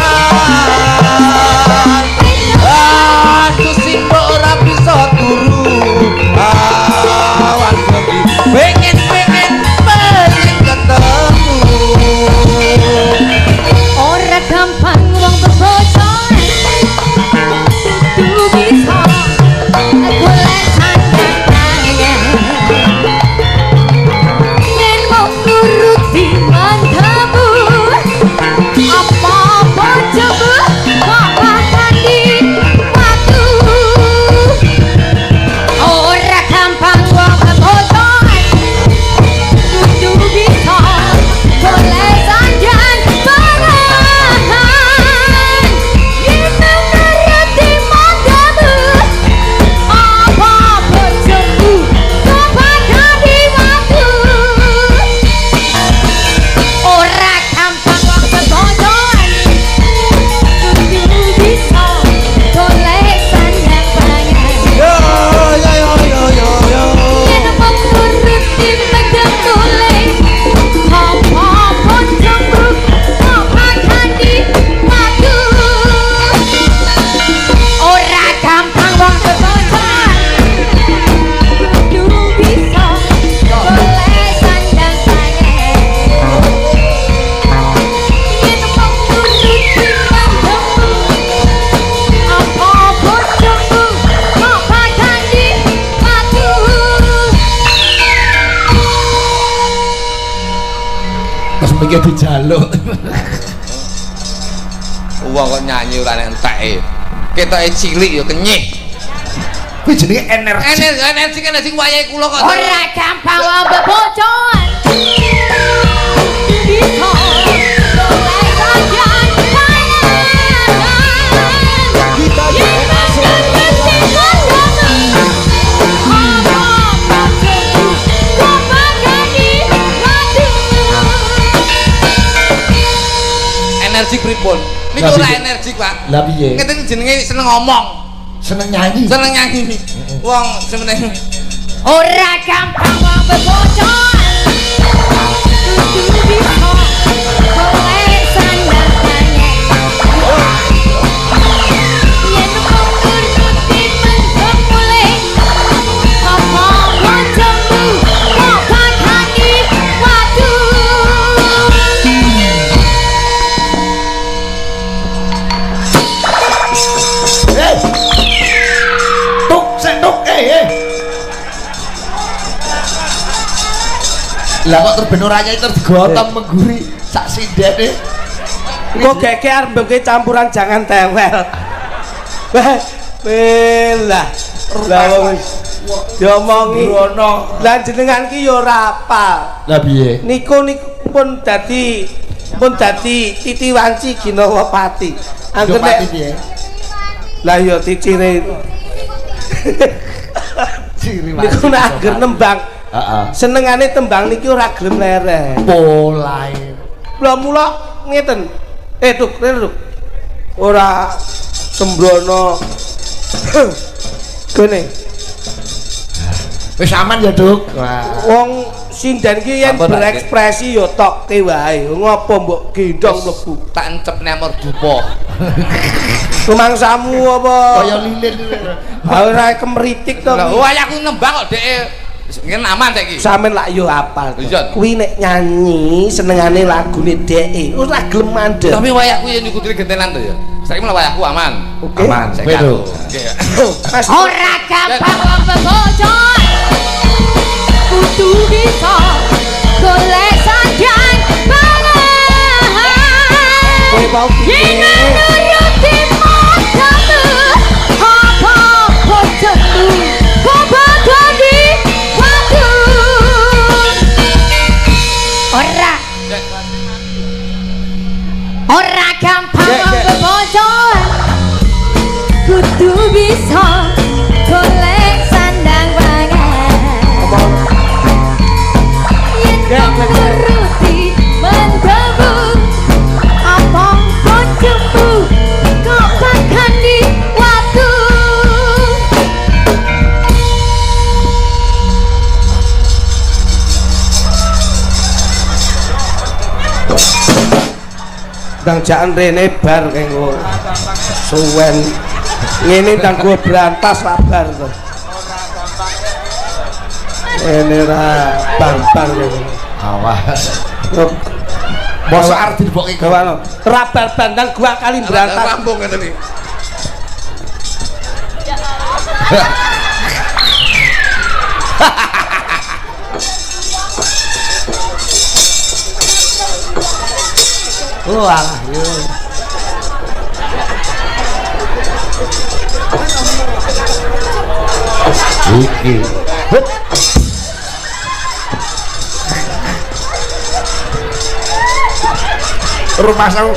aduh simbok ora bisa turu awan pengen ketemu ora gampang wong bebojoan kudu bisa golek sandangannya yen mau nuruti mandamu apa bojomu kok bakal di waktu ora gampang wong bebojoan kudu bisa golek sandangan yen nuruti mandamu apa bojomu kok bakal di waktu ora gampang wong bebojoan kudu bisa golek sandangan yen mau nuruti mandamu apa bojomu kok bakal di waktu ora gampang wong bebojoan kudu bisa golek sandangan yen mau nuruti mandamu apa bojomu kok bakal di waktu terus mikir dijaluk wong kok nyanyi ora entek ketoke cilik ya kenyih kuwi jenenge energi energi wayahe kula kok ora gampang wong bebojoan bisa golek sandangan yen nuruti mandamu apa bojomu kok bakal di waktu energi pripun niku ora energi Pak lah piye ngeten jenenge seneng ngomong seneng nyanyi seneng nyanyi wong seneng ora gampang wong bebojoan kudu bisa golek sandangan yen mau nuruti mandamu apa bojomu kok bakal di waktu tuk sendok lah kok terus ben ora nyai terus digotong mengguri sak sindene kok geke arep mbeke campuran jangan tewel lah wong diomongi lah jenengan ki ya ora apal lah piye niku pun dadi titi wanci Ginawa Pati angger nek piye lah ya titire ciri niku nek angger nembang senengane tembang niki ora gelem lereh polae mula ngeten tuk ora sembrono kene wis aman ya Duk wong sinden ki yen berekspresi ya tok te wae ngopo mbok gendong mlebu tak encepne amor dupa rumangsamu apa kaya lilin ora kemritik to lha wayahku nembang kok dhek Ngene aman saiki. Sampeyan lak yo apal. Iya. Kuwi nek nyanyi senengane lagune dheke. Ora gelem mandeg. Tapi wayahku yen ngikuti gentenan to ya. Saiki malah wayahku aman. Oke. Aman. Saiki Kowe lho. Nggih. Mas Ora gampang wong bebojot kudu bisa golek sandang pangan kowe mau yen piye? nuruti matamu apa bojomu kobadani waktu ora gampang wong bebojot kudu bisa golek sandang pangan yen nuruti mandamu apa bojomu kok bakani waktu Ndang jakan rene bar kengko suwen ngene ndang gua berantas sabar to ngene ra bar-bar kene Awas. Yo, Mosok arep dibokke gawano ra bar-bar ndang gua kali berantas Rampung ngene iki. oh alah yo iki. Hut. Rumah saya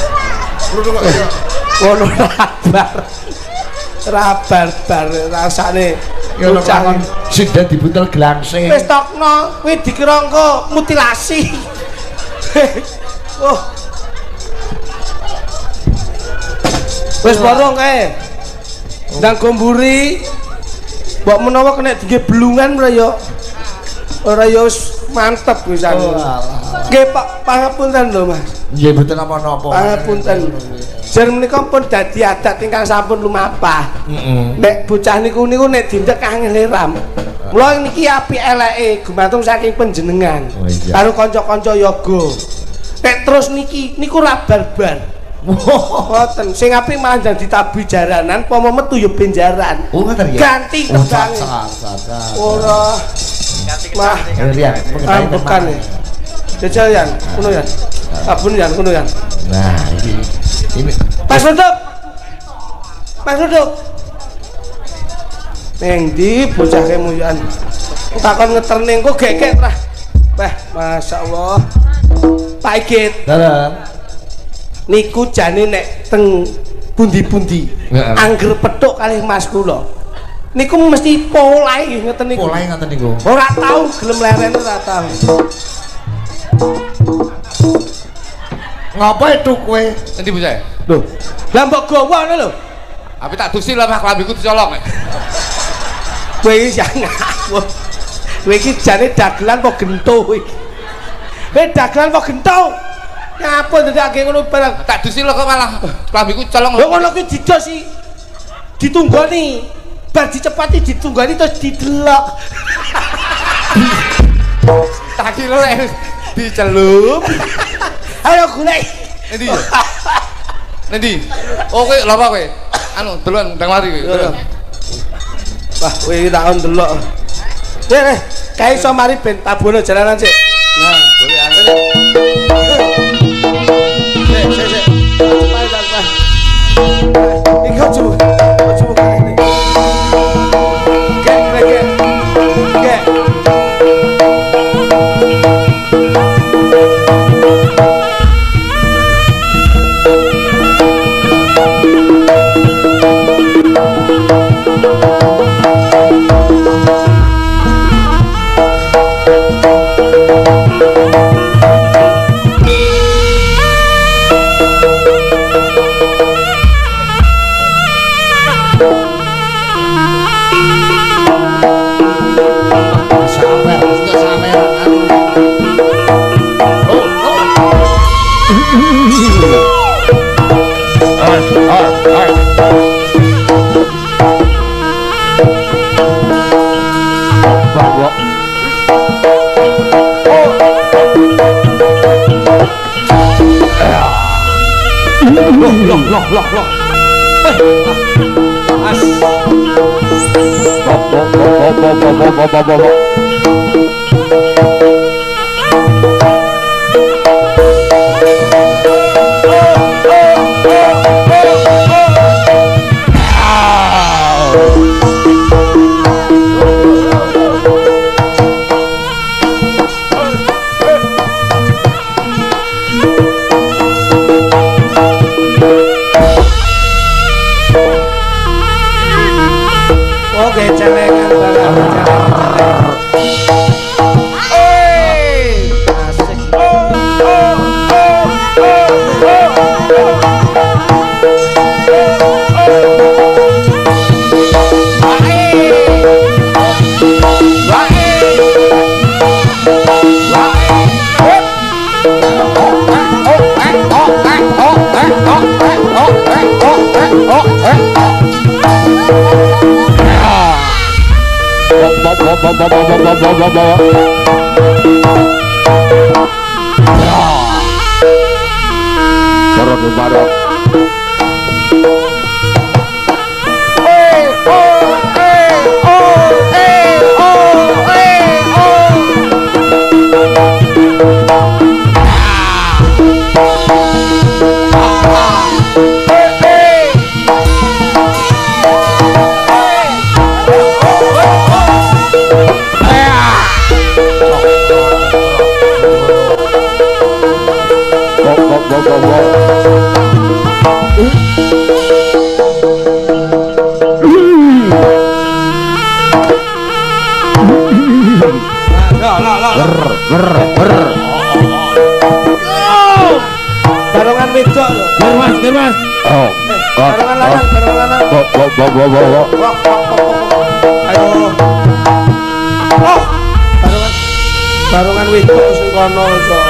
ngono rabar rasane ngono bocah kan sing dadi butel glangsing. wis tokno kuwi dikira engko mutilasi oh wis borong kae ndang gomburi mbok menawa kena dige belungan ora yo wis mantep pisan nggih Pak pangapunten lho Mas Nggih mboten napa-napa. pangapunten jar menika pun dadi adat ingkang sampun lumapah Heeh. nek bocah niku nek dindek angel ram mula niki apik eleke gumantung saking panjenengan Oh, iya. karo kanca-kanca yoga nek terus niku ra barbar mboten sing apik malah dadi tabu jaranan pomo metu yo benjaran Oh ngoten ya. ganti tegange ora mah Rian, ambekan e jajal yan ngono yan abun yan ngono yan nah ini Mas Duduk neng di bocah kemuyan takon ngeterne engko gekek trah wah masyaallah Pak Igit dalam niku jane nek teng pundi-pundi Heeh. angger petuk kalih Mas kula niku mesti polai ngeten niku polai ngoten niku. ora tau gelem leren ora tau Ngapa itu kowe? Endi bocah? lho lah mbok gawa ngono lho Tapi tak dusi lah mah klambiku dicolong. kowe iki ngawur kowe iki jane dagelan apa gento iki kowe dagelan apa gento ngapa ndadekake ngono barang Tak dusi lah kok malah klambiku colong. lho ngono kuwi didosi ditunggoni bar dicepati ditunggoni terus didelok Tak kira lek dicelup. ayo golek Endi? Endi? Oh kowe lha apa kowe? Anu delon ndang mari kowe. Delon. wah kowe iki tak ndelok kae iso mari ben tabono jalanan sik nah boleh angel sik mari tak iki ojo kali ini gek Loh. Mas. Oke, celengan barang. Barongan wedok lho. Mas. Barongan lanang. Ayo. Barongan wedok sing kono iso.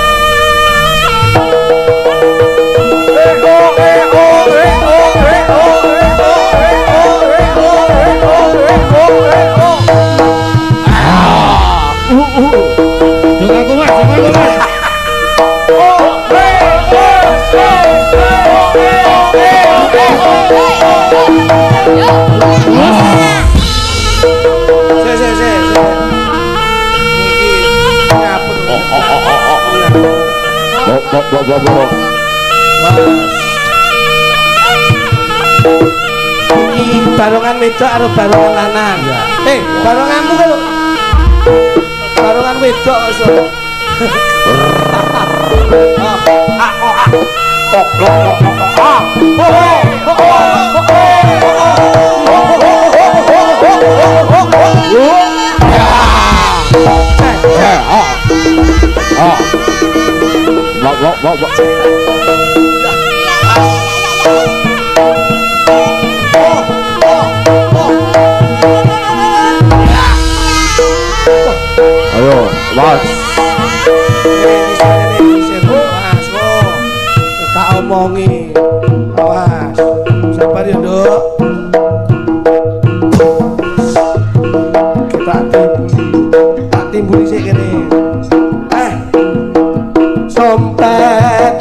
Iki barongan wedok karo barongan lanang. Baronganmu lho. Barongan wedok kok. Ayo, Mas. Tak omongi. Awas. Sabar ya, Nduk. Kita timbuli sik kene. Sompet.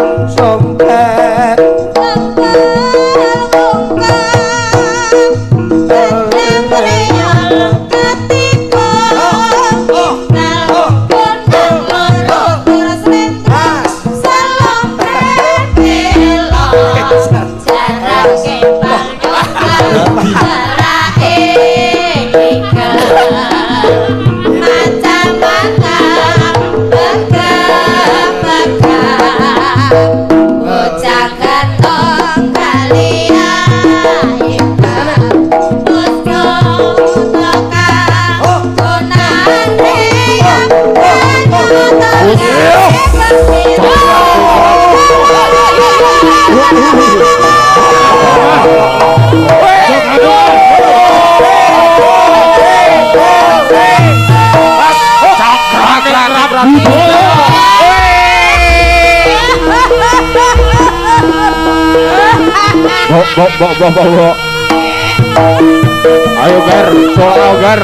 Bo. Ayo Gar, soal Gar.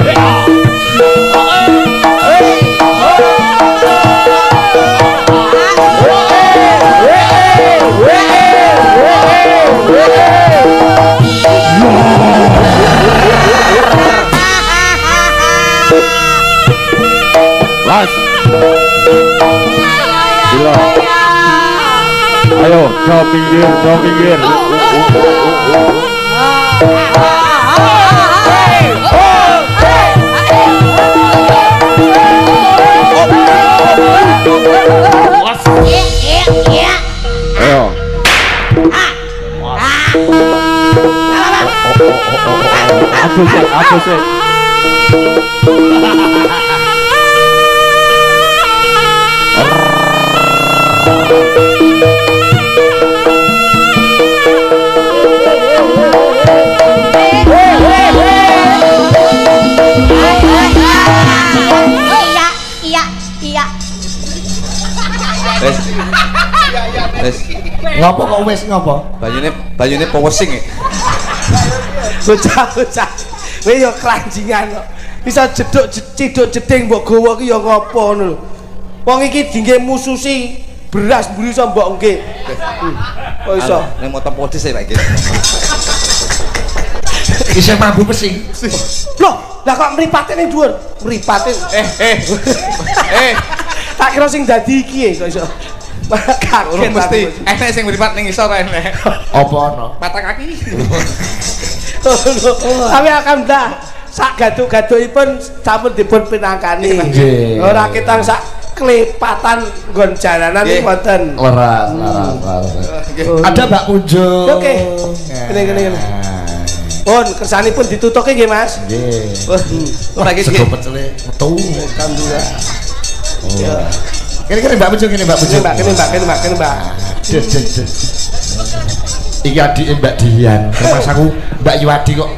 Ayo, do pinggir, do pinggir. Ayo. Aku sih. Iya. Wes. Ngopo kok wis ngopo? Banyune powesing e. Bocah. Kowe yo klanjingan kok. Bisa ciduk jeding mbok gawa ki ya ngopo ngono lho. Wong iki dingge mususi beras mburi iso mbok engke. Kok iso? Nek moto podis e Pak iki. Isih mambu pesing. Loh, lah kok mripate ning dhuwur? Mripate. Tak kira sing dadi iki kok iso. Kaget Mesti enek sing mripat ning isor enek. Apa ana? Patah kaki. Tapi alhamdulillah sak gaduk-gadukipun sampun dipun pinangkani. Nggih. Ora ketang sak klepatan nggon jalanan iki wonten. Leras. Ada Mbak Punjo. Oke. Kene. Pun kersanipun ditutuke nggih Mas. Nggih. Ora iki. Sego pecele metu. Alhamdulillah. Ya. Kene Mbak Punjo, kene Mbak Punjo. Kene Mbak. Iki adike Mbak Dian. Mas aku Mbak Yuwadi kok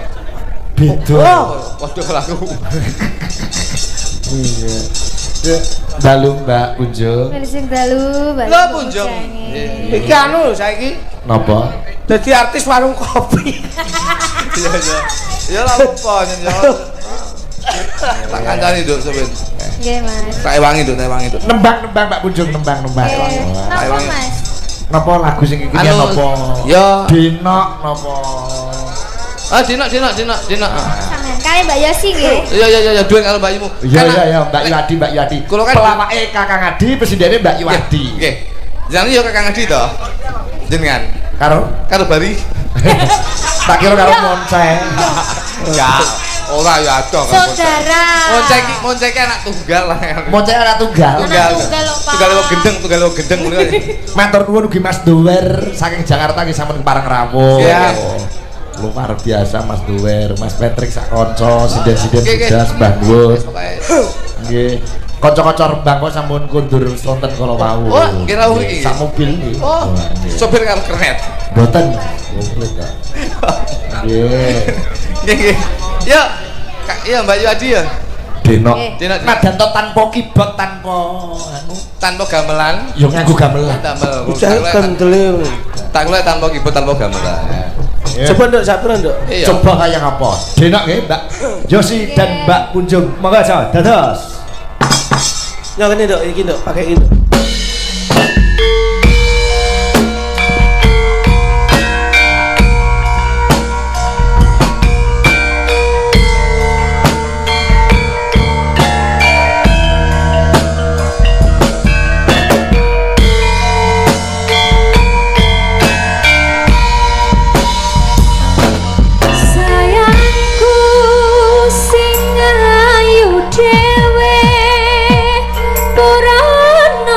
beda. Waduh laku. Iya. Dalu Mbak Punjo. Sing dalu, Mbak. Lho Punjung. Iki anu saiki Napa? dadi artis warung kopi. Iya. Ya lah lupa nyon. Tak kancani Nduk sampean. Nggih, Mas. Tak ewangi Nduk. Nembang Mbak Punjung, nembang. Napa, Mas? Napa lagu sing iki napa? Ya. Dinok napa? Ah Dinok. Sampeyan kali Mbak Yosi nggih. Iya duwe karo Mbak Yumu. Iya Mbak Yuwadi. Kulo kan pelawake Kakang Adi, presidene Mbak Yuwadi. Nggih. Jenenge yo Kakang Adi to. Jenengan Karo Bari. tak kira karo Monce. Enggak. Ora ya adoh kan. Saudara. Monce iki anak tunggal lah. Monce anak tunggal. Tunggal lho, Pak. Tunggal lo gendeng ngono. Matur nuwun ugi Mas Dower saking Jakarta nggih sampun Parangrawuh. Iya. Luar biasa Mas Dower, Mas Patrick sak kanca, sinden-sinden sudah Mbah Nuwun. Nggih. Kanca-kanca Rembang kok sampun kundur wonten kala wau. Oh, nggih rawuh iki. Sak mobil nggih. Oh, sopir karo kernet. Mboten. Komplit kok. Nggih. Ya. Iya Mbak Yuwadi ya. Denok. Nadan to tanpa kibot, tanpa gamelan. Yo nganggo gamelan. Damel. Udah kendele. Tak kula tanpa kibot tanpa gamelan. Coba Nduk, sapira Nduk? Coba kayak apa? Denok nggih, Mbak Yosi dan Mbak Punjung. Monggo aja, dados. Ya kene Nduk, iki Nduk, pakai ini. Sayangku sing ayu dhewe ora ana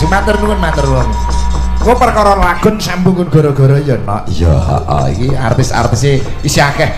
matur nuwun matur nuwun. Kok perkara lagun sambung gara-gara ya nak. Iya, iki artis-artise isih akeh.